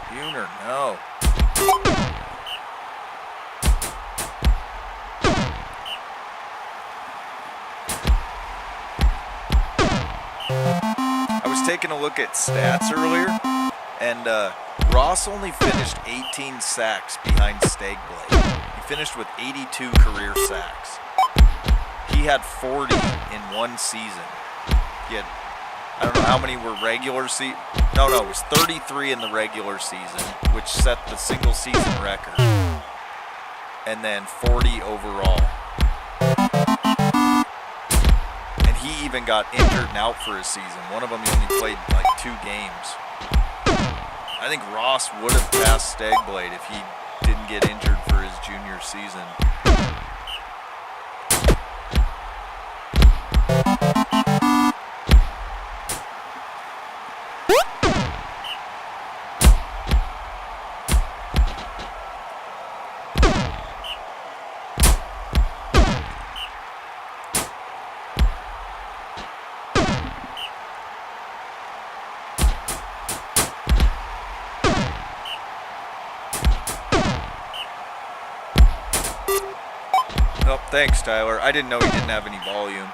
Buhner, no. I was taking a look at stats earlier, and Ross only finished 18 sacks behind Stagblade. He finished with 82 career sacks. He had 40 in one season. He had, I don't know how many were regular season. No, it was 33 in the regular season, which set the single season record. And then 40 overall. And he even got injured and out for a season. One of them he only played like 2 games. I think Ross would have passed Stagblade if he didn't get injured for his junior season. Oh, thanks, Tyler. I didn't know he didn't have any volume.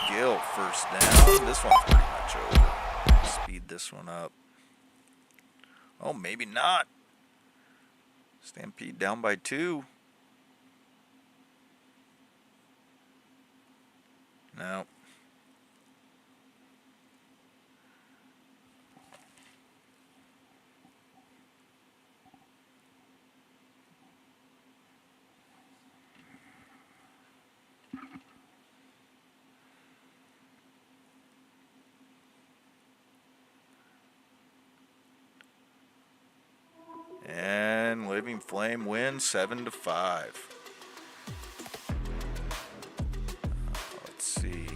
Gill, first down. This one's pretty much over. Speed this one up. Oh, maybe not. Stampede down by 2. No. And Living Flame wins 7-5. Let's see.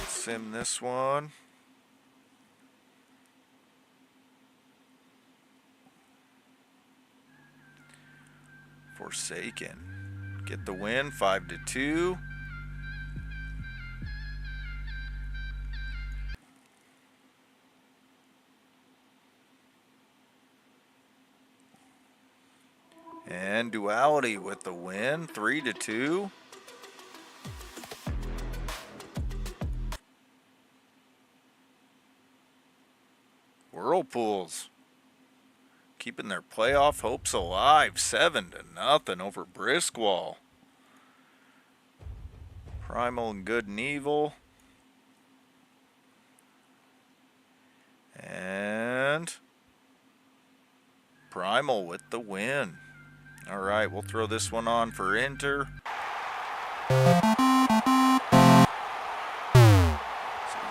Sim this one. Forsaken. Get the win 5-2. And Duality with the win, 3-2. Whirlpools keeping their playoff hopes alive, 7-0 over Briskwall. Primal and Good and Evil. And Primal with the win. All right, we'll throw this one on for Inter. So you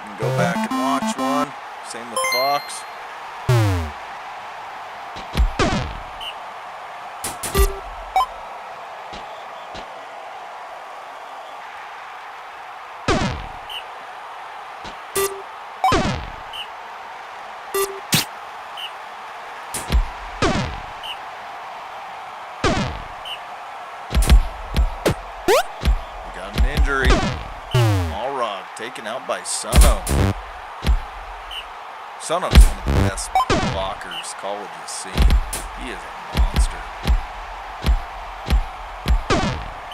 can go back and watch one. Same with Fox. Job by Suno. Suno's one of the best blockers college has seen. He is a monster.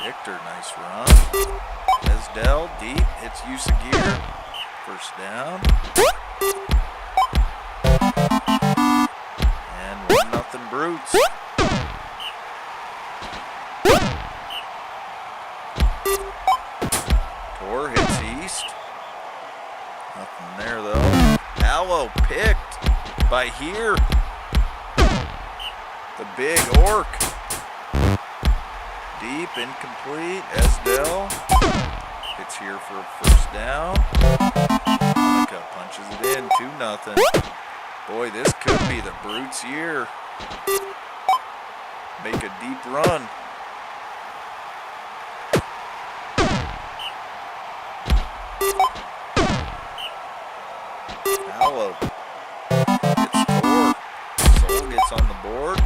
Victor, nice run. Esdell, deep, hits Usagir. First down. And 1-0 Brutes. Tor hits East. Nothing there though. Allo picked by here. The big orc. Deep, incomplete. Esdell hits here for a first down. Monica punches it in, 2-0. Boy, this could be the Brutes' year. Make a deep run. Allo gets Tor. Soul gets on the board.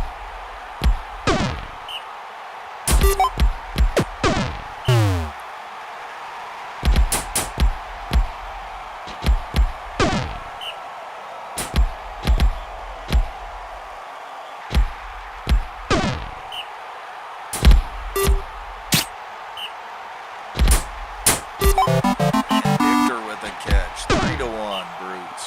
Victor with a catch. 3-1 Brutes.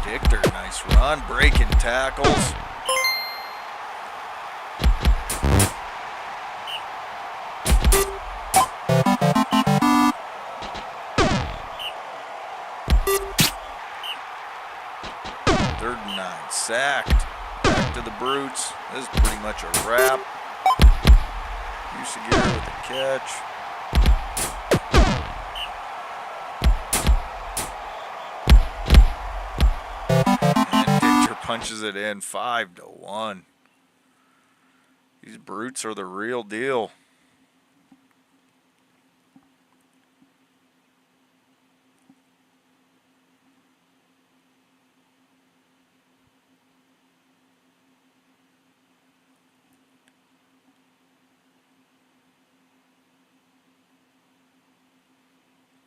Victor, nice run, breaking tackles. Third and 9, sacked. Back to the Brutes. This is pretty much a wrap. Usagir with the catch. And Victor punches it in, 5-1. These Brutes are the real deal.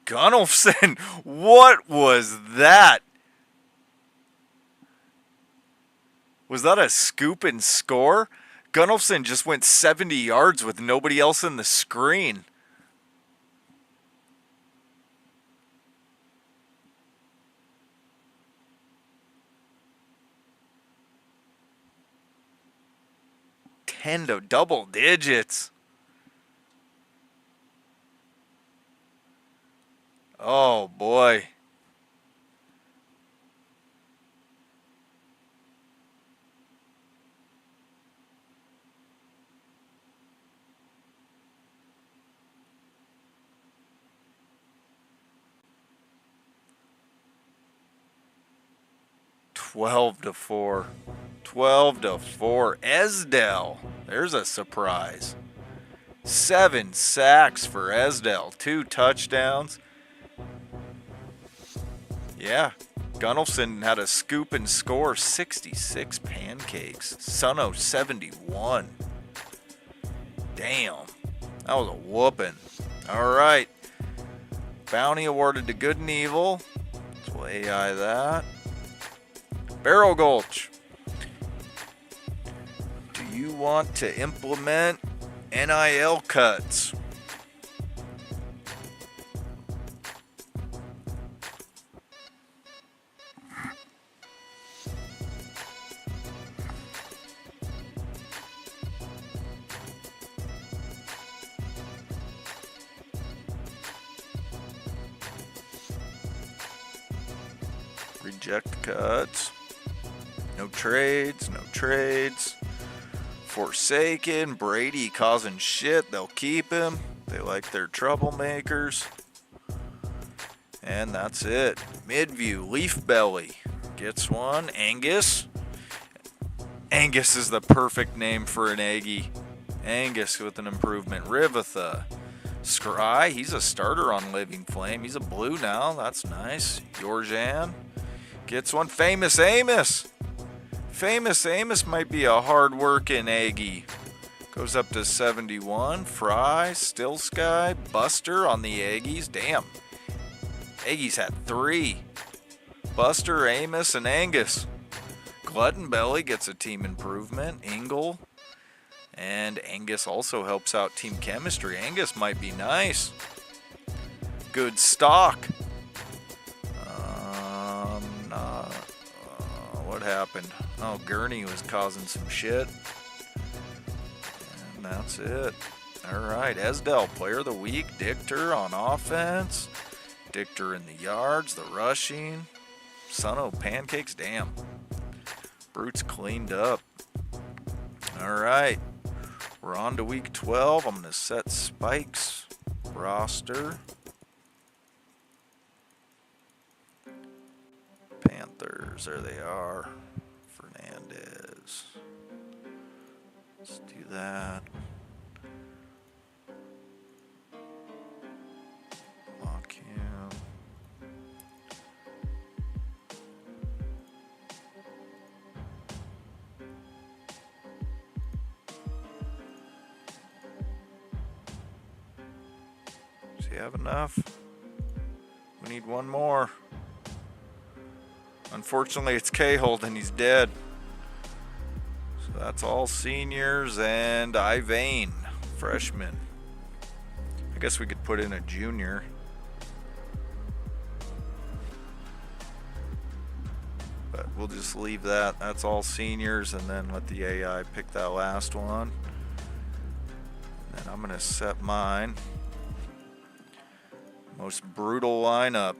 Gunnelson, what was that? Was that a scoop and score? Gunnelson just went 70 yards with nobody else in the screen. Double digits. Oh boy. Twelve to 4. 12-4. Esdell. There's a surprise. 7 sacks for Esdell. 2 touchdowns. Yeah, Gunnelson had a scoop and score, 66 pancakes. Suno 71. Damn, that was a whooping. All right, bounty awarded to Good and Evil. So we'll AI that. Barrel Gulch. Do you want to implement NIL cuts? Reject cuts. No trades, no trades. Forsaken. Brady causing shit. They'll keep him. They like their troublemakers. And that's it. Midview. Leaf Belly gets one. Angus. Angus is the perfect name for an Aggie. Angus with an improvement. Rivatha. Scry. He's a starter on Living Flame. He's a blue now. That's nice. Yorjan gets one. Famous Amos. Famous Amos might be a hard-working Aggie. Goes up to 71. Fry, Still Sky, Buster on the Aggies. Damn. Aggies had 3. Buster, Amos, and Angus. Glutton Belly gets a team improvement. Ingle. And Angus also helps out team chemistry. Angus might be nice. Good stock. What happened? Oh, Gurney was causing some shit. And that's it. Alright, Esdell, player of the week. Dichter on offense. Dichter in the yards, the rushing. Son-O pancakes, damn. Brute's cleaned up. Alright, we're on to week 12. I'm going to set Spike's roster. Panthers, there they are. Fernandez. Let's do that. Lock him. Does he have enough? We need one more. Unfortunately, it's Cahill and he's dead. So that's all seniors and Ivane, freshman. I guess we could put in a junior. But we'll just leave that. That's all seniors, and then let the AI pick that last one. And then I'm going to set mine. Most brutal lineup.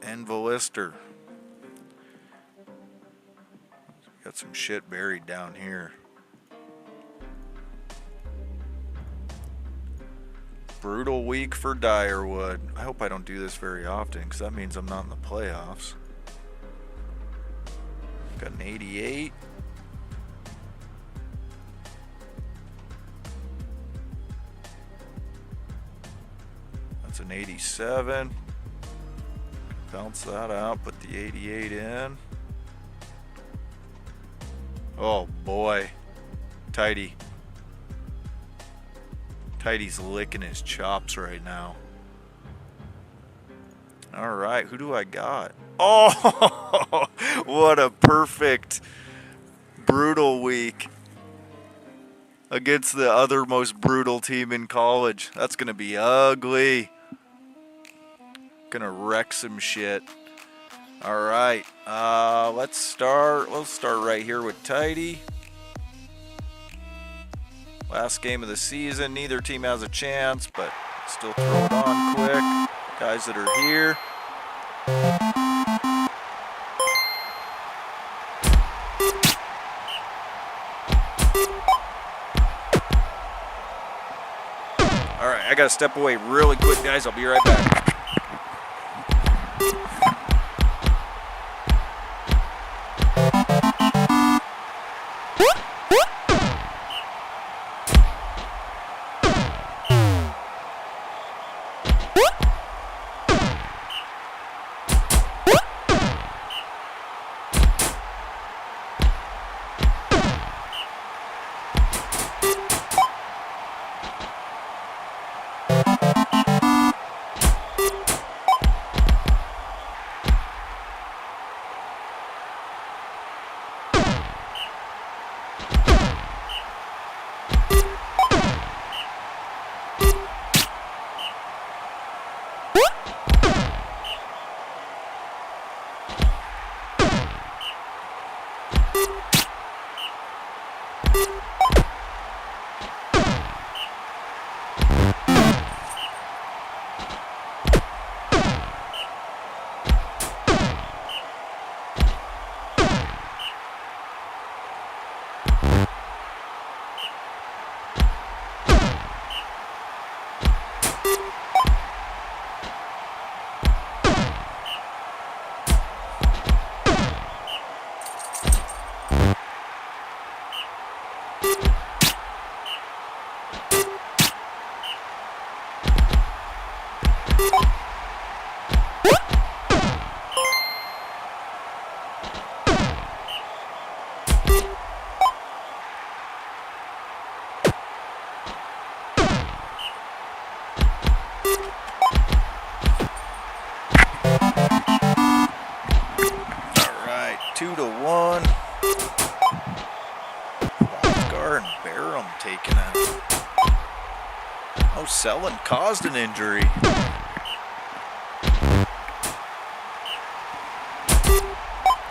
Envelister. Got some shit buried down here. Brutal week for Dyerwood. I hope I don't do this very often, because that means I'm not in the playoffs. Got an 88. That's an 87. Bounce that out, put the 88 in. Oh boy, Tidy. Tidy's licking his chops right now. All right, who do I got? Oh, what a perfect, brutal week against the other most brutal team in college. That's gonna be ugly. Gonna wreck some shit. All right, let's start. Let's start right here with Tidy. Last game of the season. Neither team has a chance, but still throw it on quick. Guys that are here. All right, I gotta step away really quick, guys. I'll be right back. 2-1. Gar and Barham taking a... Oh, Selland caused an injury.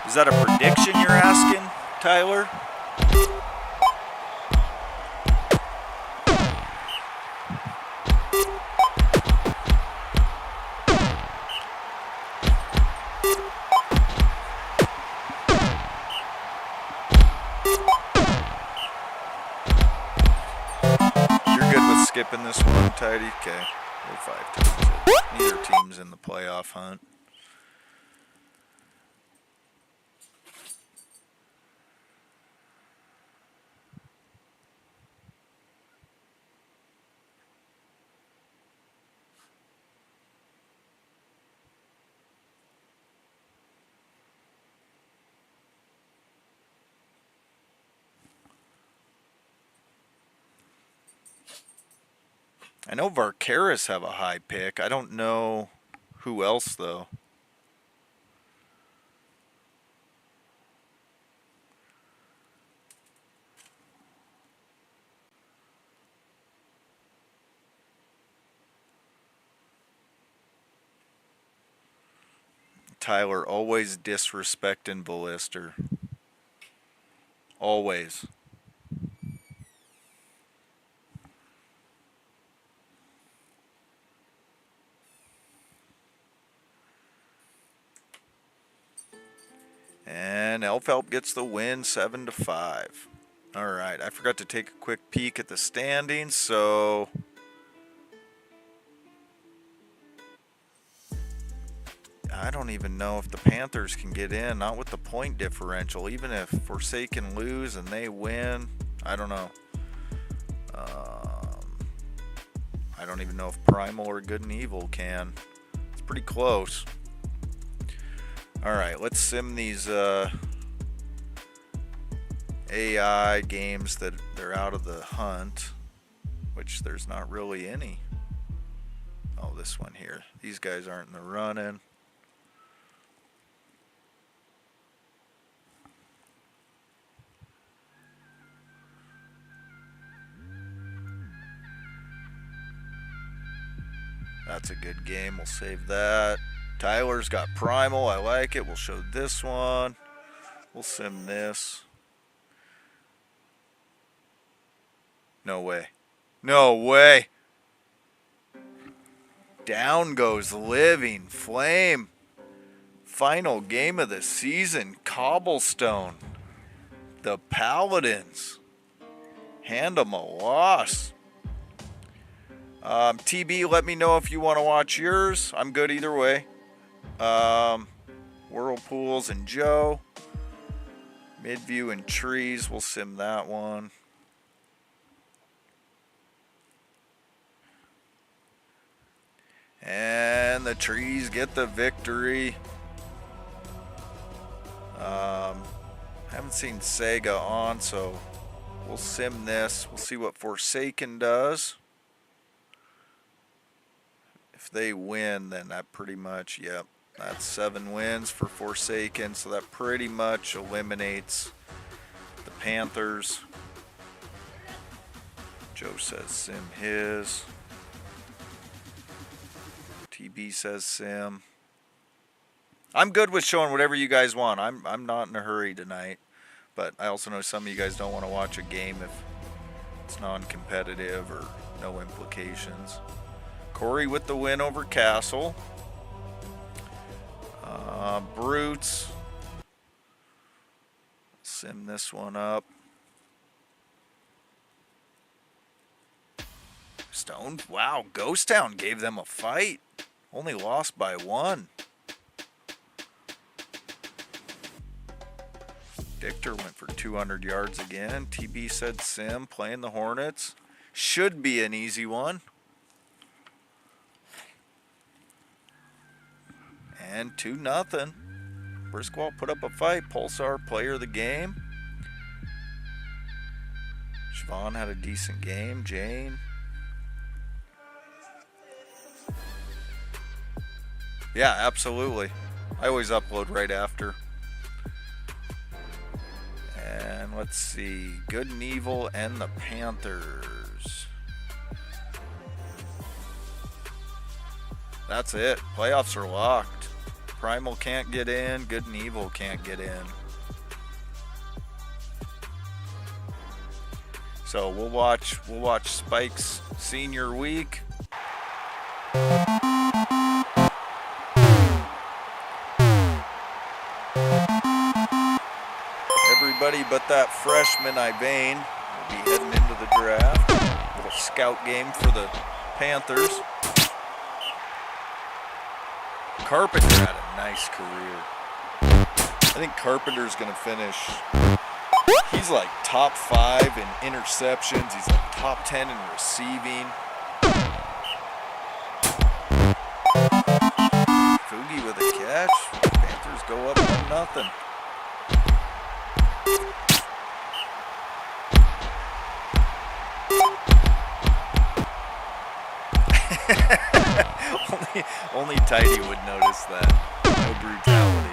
Is that a prediction you're asking, Tyler? Skipping this one, Tidy. Okay, we're 5 teams. Neither team's in the playoff hunt. I know Varkaris have a high pick. I don't know who else, though. Tyler, always disrespecting Ballister. Always. And Elfhelp gets the win, 7-5. All right, I forgot to take a quick peek at the standings, so I don't even know if the Panthers can get in, not with the point differential. Even if Forsaken lose and they win, I don't know. I don't even know if Primal or Good and Evil can. It's pretty close. All right, let's sim these AI games that they're out of the hunt, which there's not really any. Oh, this one here. These guys aren't in the running. That's a good game. We'll save that. Tyler's got Primal. I like it. We'll show this one. We'll sim this. No way. No way. Down goes Living Flame. Final game of the season. Cobblestone. The Paladins. Hand them a loss. TB, let me know if you want to watch yours. I'm good either way. Whirlpools and Joe. Midview and Trees. We'll sim that one. And the Trees get the victory. Haven't seen Sega on, so we'll sim this. We'll see what Forsaken does. If they win, then that pretty much, yep, that's 7 wins for Forsaken, so that pretty much eliminates the Panthers. Joe says sim his. TB says sim. I'm good with showing whatever you guys want. I'm not in a hurry tonight, but I also know some of you guys don't want to watch a game if it's non-competitive or no implications. Corey with the win over Castle. Brutes. Sim this one up. Stone. Wow, Ghost Town gave them a fight. Only lost by 1. Dictor went for 200 yards again. TB said sim, playing the Hornets. Should be an easy one. And 2-0. Briskwall put up a fight. Pulsar, player of the game. Siobhan had a decent game. Jane. Yeah, absolutely. I always upload right after. Let's see. Good and Evil and the Panthers. That's it. Playoffs are locked. Primal can't get in. Good and Evil can't get in. So we'll watch Spike's senior week. Everybody but that freshman Ivane will be heading into the draft. Little scout game for the Panthers. Carpenter had a nice career. I think Carpenter's going to finish. He's like top 5 in interceptions. He's like top 10 in receiving. Fugi with a catch. Panthers go up 1-0. only Tidy would notice that. No brutality.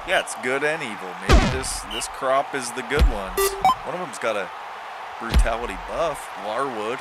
Yeah, it's good and evil. Maybe this crop is the good ones. One of them's got a brutality buff. Larwood.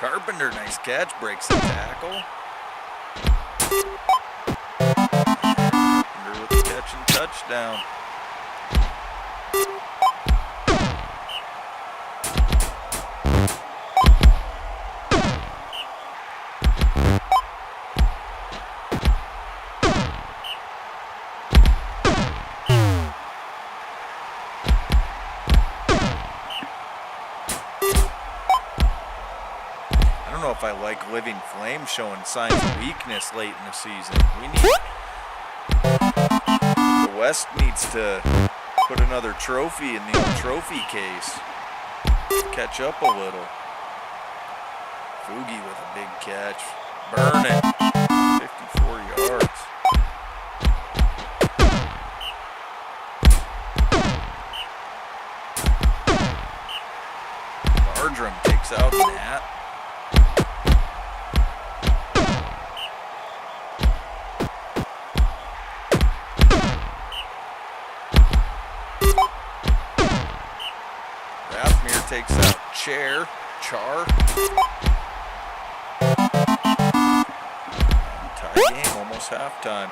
Carpenter, nice catch, breaks the tackle. Carpenter with the catch and touchdown. I don't know if I like Living Flame showing signs of weakness late in the season. The West needs to put another trophy in the old trophy case. Catch up a little. Fugi with a big catch. Burning. 54 yards. Bardrum takes out Nat. Takes out Char. Tie game, almost halftime.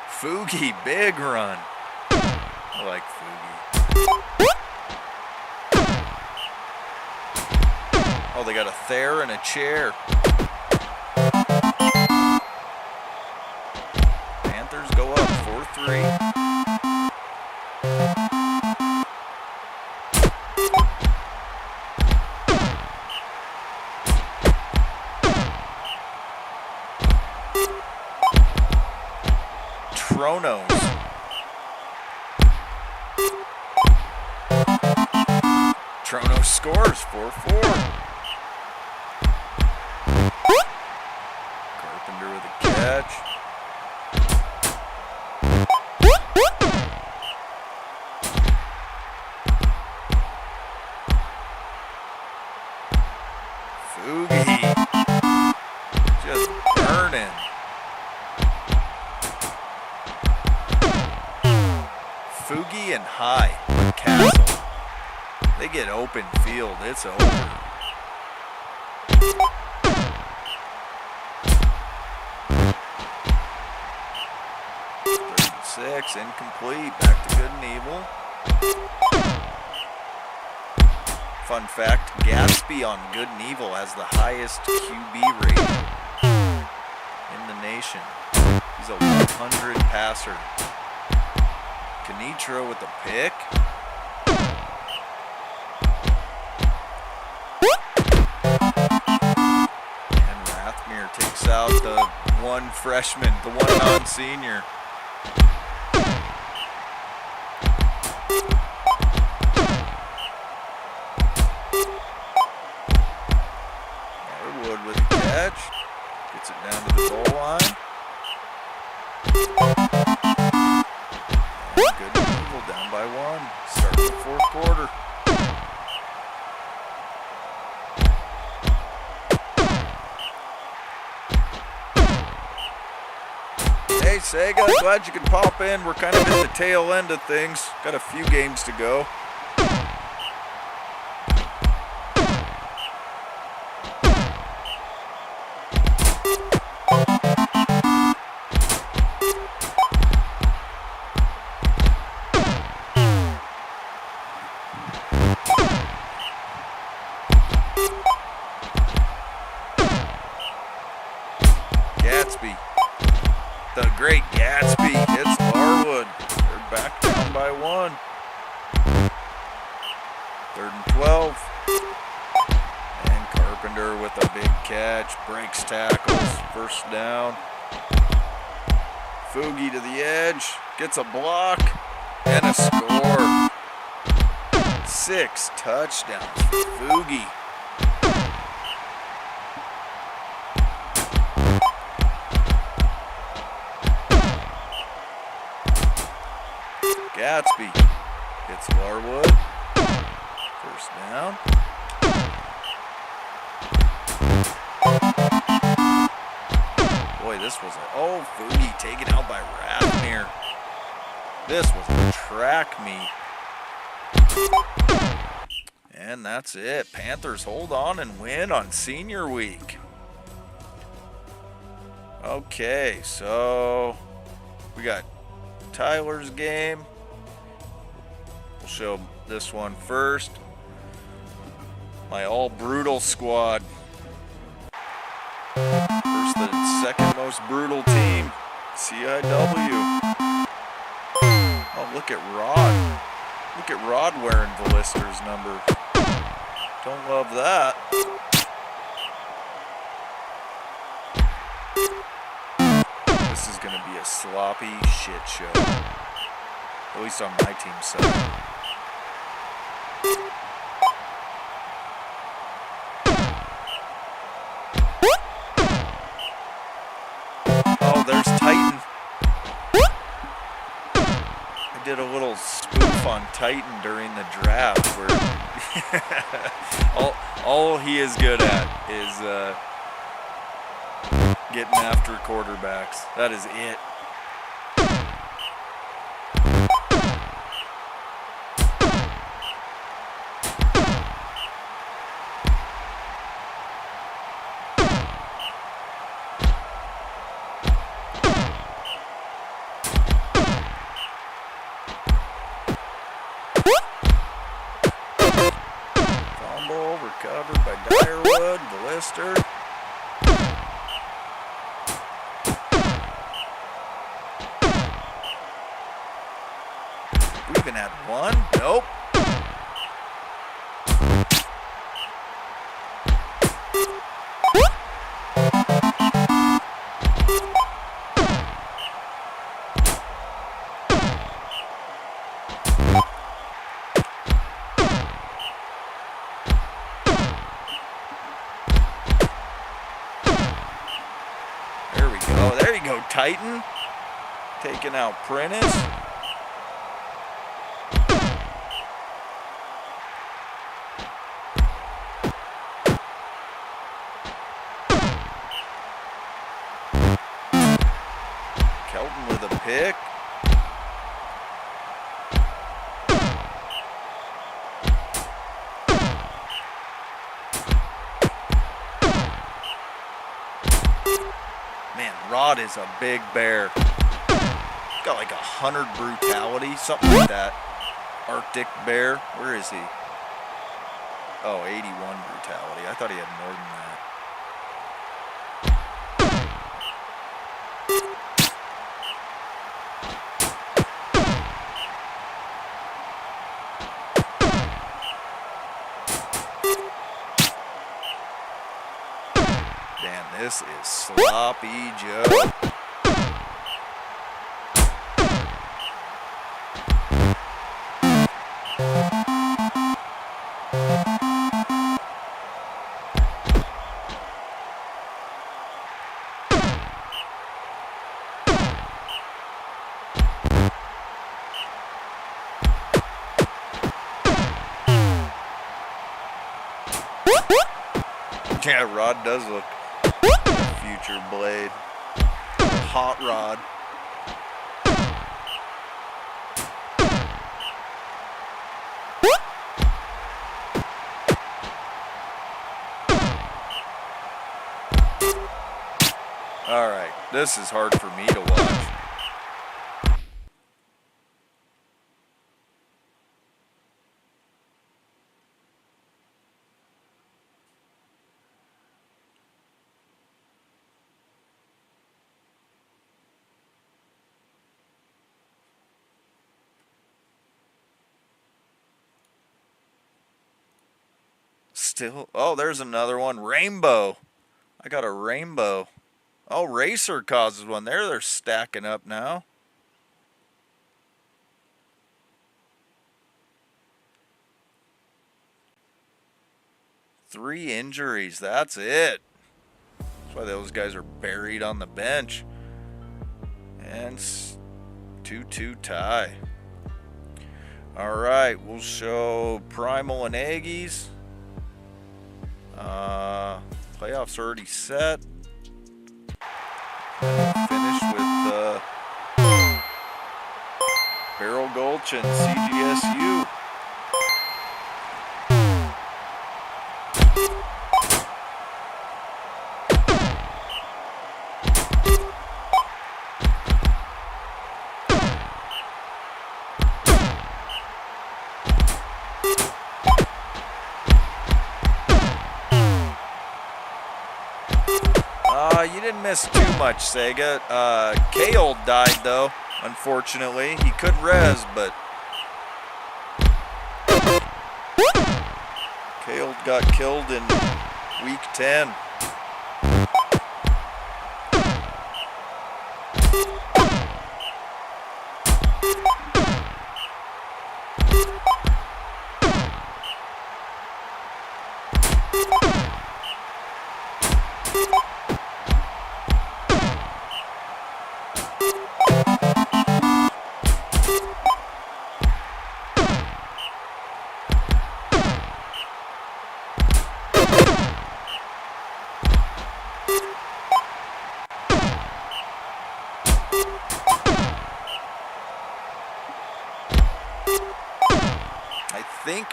Fugi, big run. I like Fugi. Oh, they got a Thayer and a chair. Panthers go up 4-3. Tronos. Tronos scores 4-4. Carpenter with a catch. Fugi. Just burning. Fugi and High Castle. They get open field. It's over. Six, incomplete. Back to Good and Evil. Fun fact, Gatsby on Good and Evil has the highest QB rating in the nation. He's a 100 passer. Canitro with the pick. without the one freshman, the one non-senior. Marwood with the catch. Gets it down to the goal line. And good removal, down by one. Starting the fourth quarter. Hey Sega, glad you could pop in. We're kind of at the tail end of things. Got a few games to go. Gatsby. The great Gatsby hits Larwood. They're back down by one. 3rd and 12. And Carpenter with a big catch. Breaks tackles. First down. Fugi to the edge. Gets a block. And a score. 6 touchdowns for Fugi. Gatsby hits Larwood. First down. Boy, this was Fugi taken out by Rathmere. This was a track meet. And that's it. Panthers hold on and win on senior week. Okay, so we got Tyler's game. We'll show this one first. My all brutal squad. First, the second most brutal team, CIW. Oh, look at Rod. Look at Rod wearing Vallister's number. Don't love that. This is going to be a sloppy shit show. At least on my team's side. Oh, there's Titan. I did a little spoof on Titan during the draft where all he is good at is getting after quarterbacks. That is it. Fumble recovered by Dyerwood, Vallister. We even had one? Nope. There you go, Titan. Taking out Prentice. Kelton with a pick. Man, Rod is a big bear. He's got like 100 brutality, something like that. Arctic bear. Where is he? Oh, 81 brutality. I thought he had more than that. This is Sloppy Joe. Yeah, Rod does look like a future Blade. Hot Rod. All right, this is hard for me to watch. Still, oh, there's another one. Rainbow. I got a rainbow. Oh, Racer causes one there. They're stacking up now. Three injuries. That's it. That's why those guys are buried on the bench. And 2-2 tie. All right, we'll show Primal and Aggies. Playoffs already set. Finish with Barrel Gulch and CGSU. You didn't miss too much, Sega. Kale died, though, unfortunately. He could res, but Kale got killed in week 10.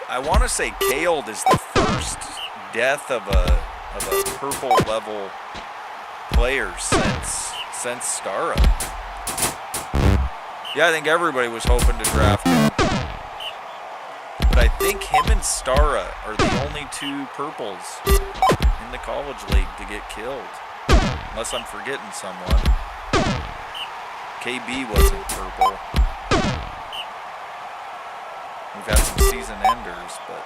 I want to say Kaled is the first death of a purple level player since Stara. Yeah, I think everybody was hoping to draft him. But I think him and Stara are the only two purples in the college league to get killed. Unless I'm forgetting someone. KB wasn't purple. We've had some season enders, but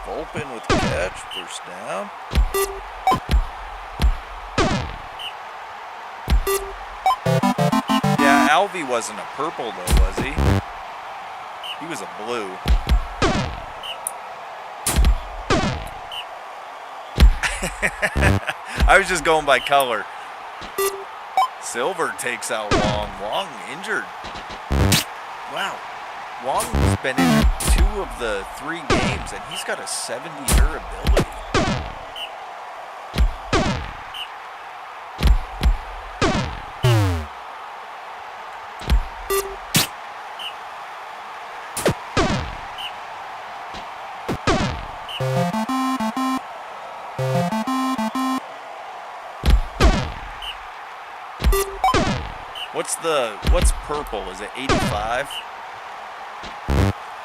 Volpin with the catch, first down. Yeah, Alvy wasn't a purple though, was he? He was a blue. I was just going by color. Silver takes out Wong. Wong injured. Wow. Wong's been injured 2 of the 3 games, and he's got a 70 durability. What's purple? Is it 85? Is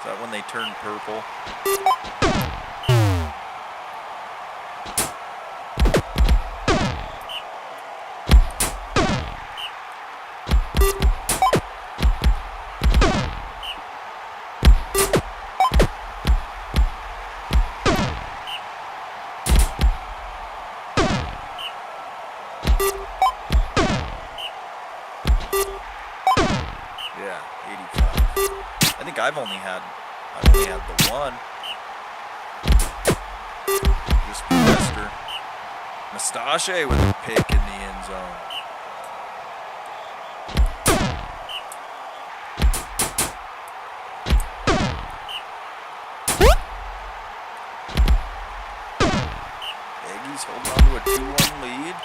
that when they turn purple? I think I've only had the one. Just Lester. Mustache with a pick in the end zone. Aggies holding on to a 2-1 lead.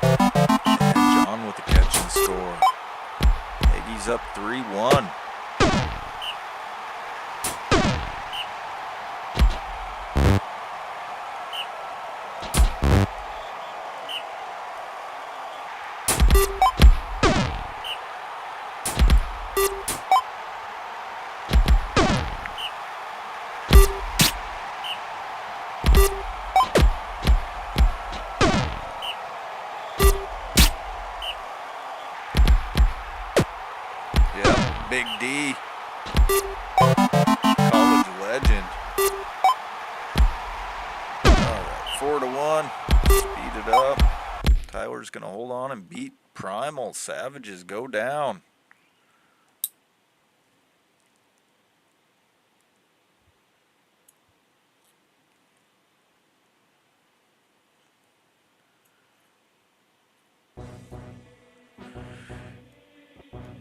And John with the catch and score. Aggies up 3-1. Big D, college legend. All right, 4-1. Speed it up. Tyler's gonna hold on and beat Primal. Savages go down.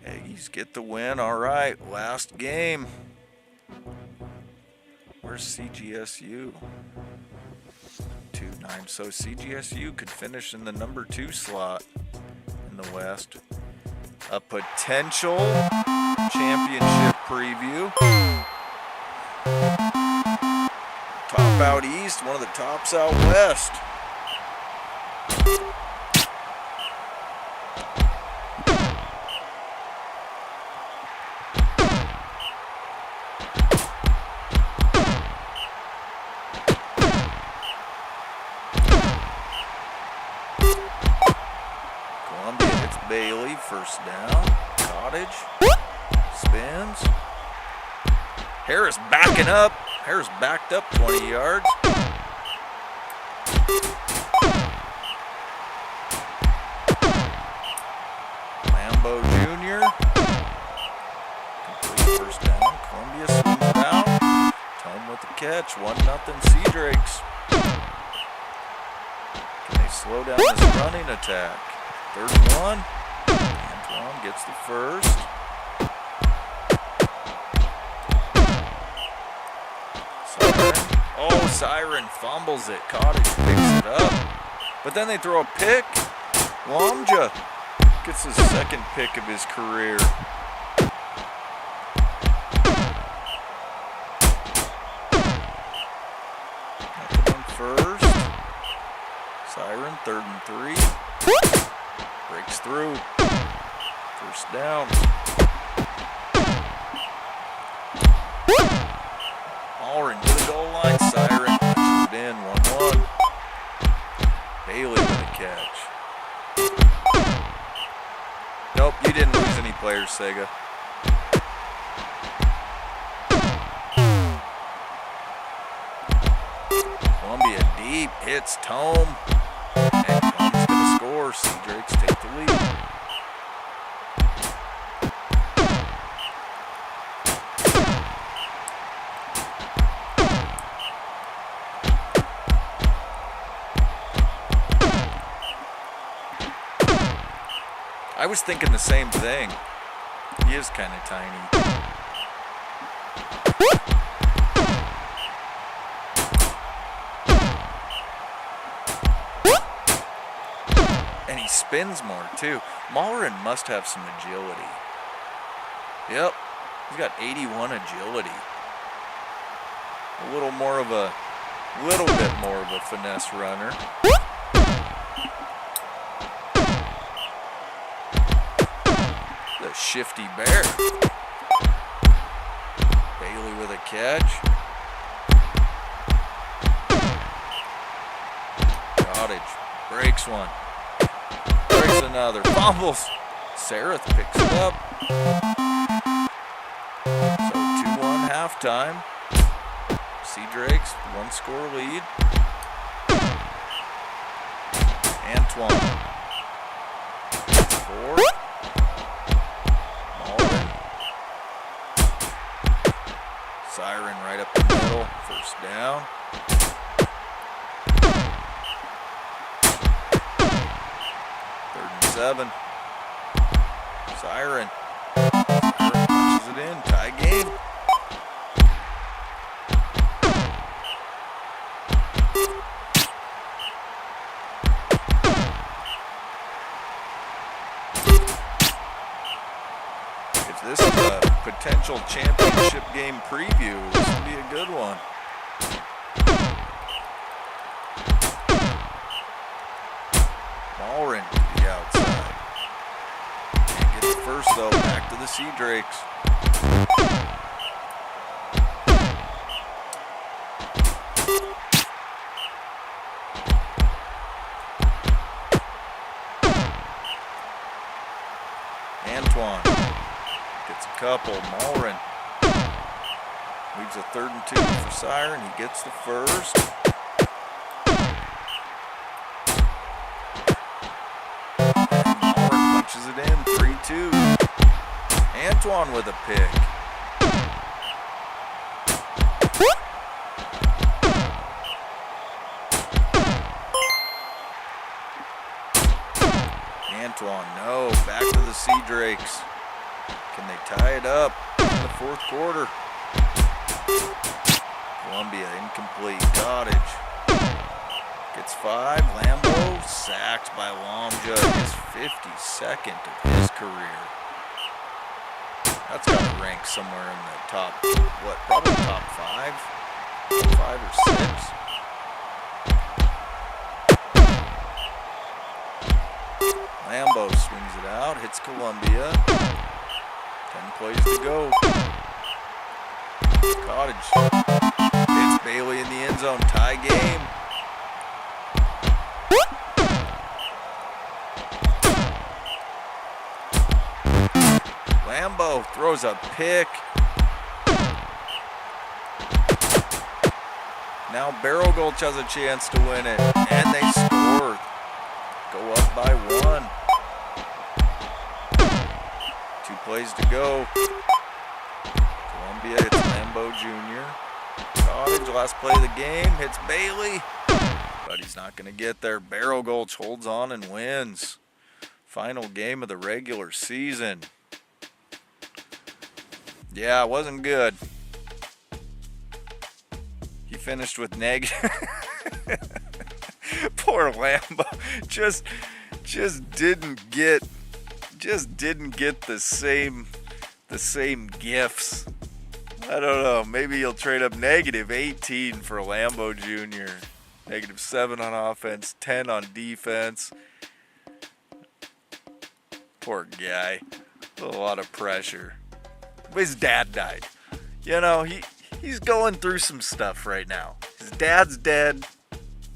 Aggies get the win. All right, last game. Where's CGSU? 2-9. So CGSU could finish in the number 2 slot in the West. A potential championship preview. Top out East, one of the tops out West. Bailey, first down. Cottage spins. Harris backing up. Harris backed up 20 yards. Lambo Jr. Complete first down. Columbia swings down. Tome with the catch. 1-0 Sea Drakes. Can they slow down this running attack? 3rd and 1. Antoine gets the first. Siren. Oh, Siren fumbles it. Cottage picks it up. But then they throw a pick. Lomja gets his 2nd pick of his career. First. Siren, 3rd and 3. Breaks through. First down. Allred to the goal line. Siren punches it in. 1-1. Bailey with a catch. Nope, you didn't lose any players, Sega. Columbia deep hits Tome. And Tome's going to score. Sea Drakes take the lead. I was thinking the same thing. He is kind of tiny. And he spins more too. Mullerin must have some agility. Yep, he's got 81 agility. A little bit more of a finesse runner. The shifty bear. Bailey with a catch. Cottage breaks one. Breaks another. Fumbles. Sereth picks it up. So 2-1 halftime. Sea Drakes, 1-score lead. Antoine. 4. Mullen. Siren right up the middle. First down. Third and 7. Siren. Siren punches it in. Tie game. If this is a potential championship game preview, this would be a good one. Malrin to the outside. Can't get it first though. Back to the Sea Drakes. Antoine gets a couple. Malrin leaves a 3rd and 2 for Siren. He gets the first. Malrin punches it in. 3-2. Antoine with a pick. Antoine, no. Back to the Sea Drakes. Can they tie it up in the 4th quarter? Columbia incomplete. Cottage gets 5. Lambo sacked by Lomja. His 52nd of his career. That's got to rank somewhere in the top, probably top 5? 5 or 6. Lambo swings it out, hits Columbia. 10 plays to go. Cottage hits Bailey in the end zone. Tie game. Lambo throws a pick. Now Barrel Gulch has a chance to win it, and they score. Go up by 1. 2 plays to go. Columbia hits Lambo Jr. Cottage, last play of the game, hits Bailey, but he's not going to get there. Barrel Gulch holds on and wins. Final game of the regular season. Yeah, it wasn't good. He finished with negative. Poor Lambo just didn't get the same gifts. I don't know. Maybe he'll trade up negative 18 for Lambo Jr. Negative 7 on offense, 10 on defense. Poor guy. A lot of pressure. His dad died. You know, he's going through some stuff right now. His dad's dead.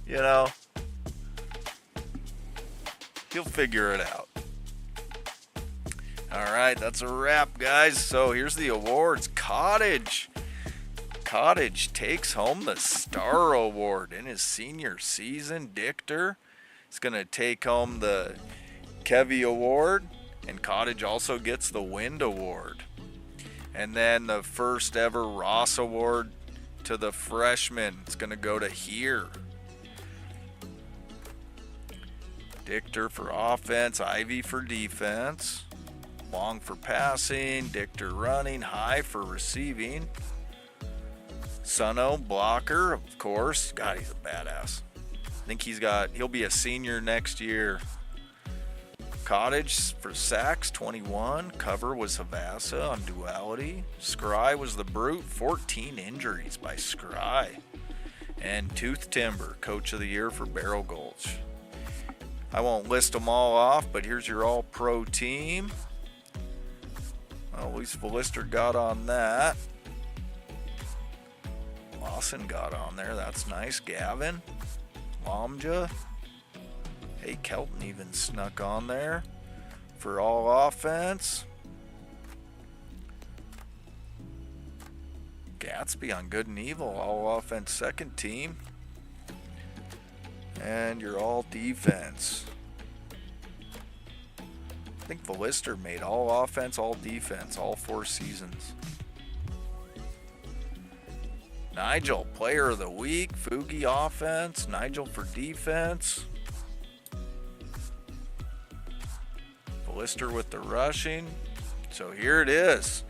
You know, he'll figure it out. All right, that's a wrap, guys. So here's the awards. Cottage takes home the Star Award in his senior season. Dichter is going to take home the Kevy Award, and Cottage also gets the Wind Award. And then the first ever Ross Award to the freshman. It's going to go to Here. Dichter for offense, Ivy for defense, Long for passing, Dichter running, High for receiving. Sunno, blocker, of course. God, he's a badass. I think he'll be a senior next year. Cottage for sacks, 21. Cover was Havassa on duality. Scry was the brute. 14 injuries by Scry. And Tooth Timber, coach of the year for Barrel Gulch. I won't list them all off, but here's your all-pro team. Well, at least Valister got on that. Lawson got on there. That's nice. Gavin. Lomja. Hey, Kelton even snuck on there for all offense. Gatsby on Good and Evil, all offense second team. And your all defense. I think Velister made all offense, all defense, all 4 seasons. Nigel, player of the week. Fugi, offense. Nigel for defense. Velister with the rushing. So here it is.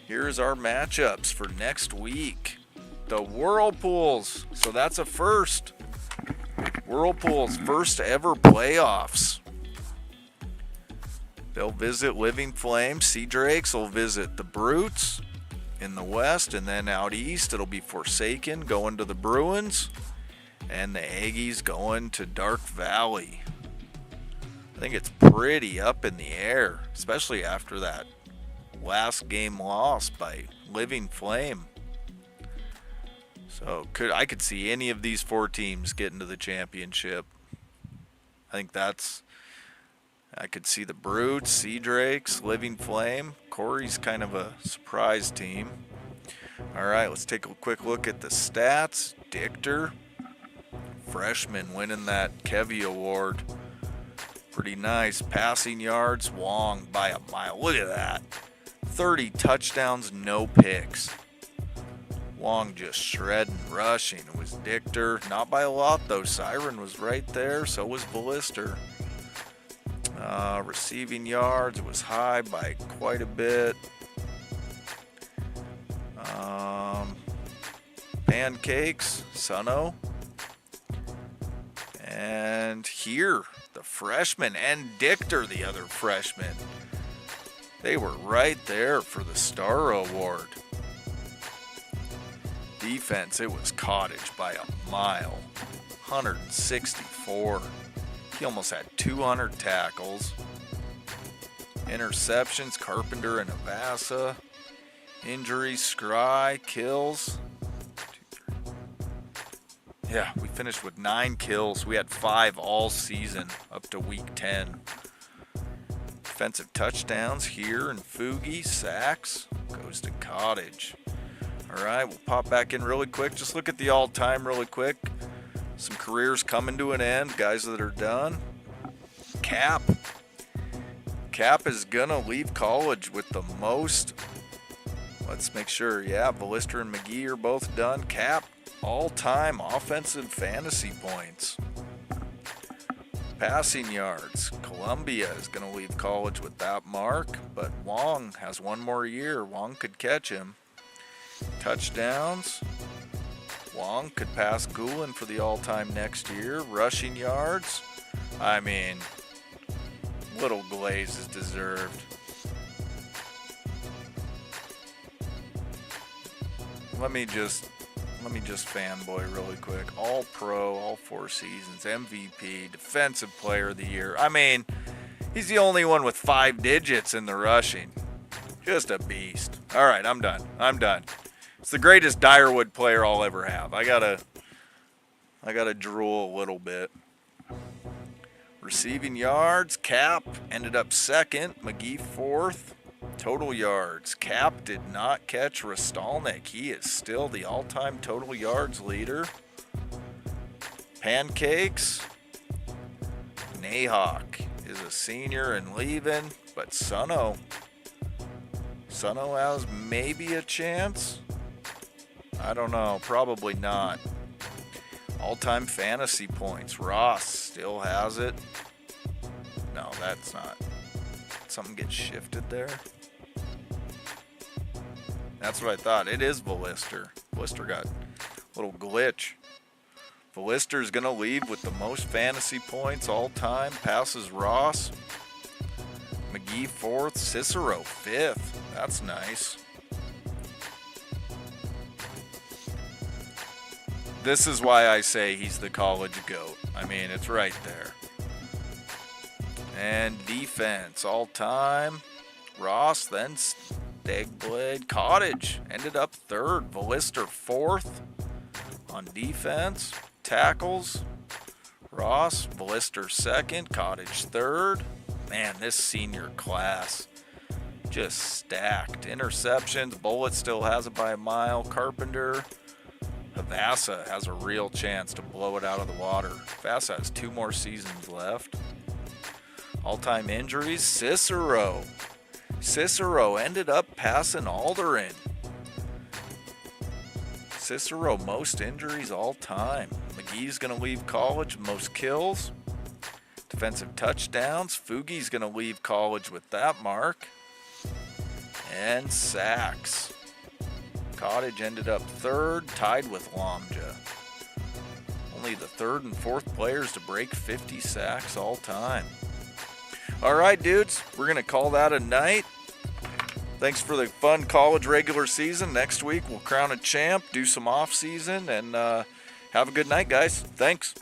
Here's our matchups for next week. The Whirlpools. So that's a first. Whirlpools' first ever playoffs. They'll visit Living Flame. Sea Drakes will visit the Brutes in the west, and then out east it'll be Forsaken going to the Bruins, and the Aggies going to Dark Valley. I think it's pretty up in the air, especially after that last game loss by Living Flame. So I could see any of these 4 teams getting to the championship. I could see the Brutes, Sea Drakes, Living Flame. Corey's kind of a surprise team. All right, let's take a quick look at the stats. Dichter, freshman, winning that Kevy Award. Pretty nice. Passing yards, Wong by a mile. Look at that. 30 touchdowns, no picks. Wong just shredding, rushing. It was Dichter. Not by a lot, though. Siren was right there. So was Velister. Receiving yards was high by quite a bit. Pancakes, Suno. And here, the freshman, and Dichter, the other freshman. They were right there for the Star Award. Defense, it was Cottage by a mile. 164. He almost had 200 tackles. Interceptions, Carpenter and Avassa. Injuries, Scry, kills. Yeah, we finished with 9 kills. We had 5 all season up to week 10. Defensive touchdowns here, and Fugi, sacks, goes to Cottage. All right, we'll pop back in really quick. Just look at the all-time really quick. Some careers coming to an end, guys that are done. Cap is gonna leave college with the most. Let's make sure. Yeah, Velister and McGee are both done. Cap, all-time offensive fantasy points. Passing yards, Columbia is gonna leave college with that mark, but Wong has 1 more year. Wong could catch him. Touchdowns, Wong could pass Goulin for the all-time next year. Rushing yards, I mean, Little Glaze is deserved. Let me just fanboy really quick. All pro, all 4 seasons, MVP, defensive player of the year. I mean, he's the only one with 5 digits in the rushing. Just a beast. All right, I'm done. It's the greatest Direwood player I'll ever have. I gotta drool a little bit. Receiving yards, Cap ended up 2nd, McGee 4th. Total yards, Cap did not catch Rostalnik. He is still the all-time total yards leader. Pancakes, Nahawk is a senior and leaving, but Suno has maybe a chance. I don't know, probably not. All-time fantasy points, Ross still has it. No, that's not. Something gets shifted there. That's what I thought. It is Velister. Velister got a little glitch. Velister's going to leave with the most fantasy points all time. Passes Ross. McGee 4th. Cicero 5th. That's nice. This is why I say he's the college GOAT. I mean, it's right there. And defense all time. Ross, then Stegblade. Cottage ended up 3rd. Velister 4th on defense. Tackles, Ross. Velister 2nd. Cottage 3rd. Man, this senior class just stacked. Interceptions. Bullet still has it by a mile. Carpenter. Havassa has a real chance to blow it out of the water. Havassa has 2 more seasons left. All-time injuries, Cicero. Cicero ended up passing Alderaan. Cicero, most injuries all time. McGee's going to leave college, most kills. Defensive touchdowns, Fugi's going to leave college with that mark. And sacks. Cottage ended up 3rd, tied with Lomja. Only the 3rd and 4th players to break 50 sacks all time. All right, dudes, we're going to call that a night. Thanks for the fun college regular season. Next week, we'll crown a champ, do some off-season, and have a good night, guys. Thanks.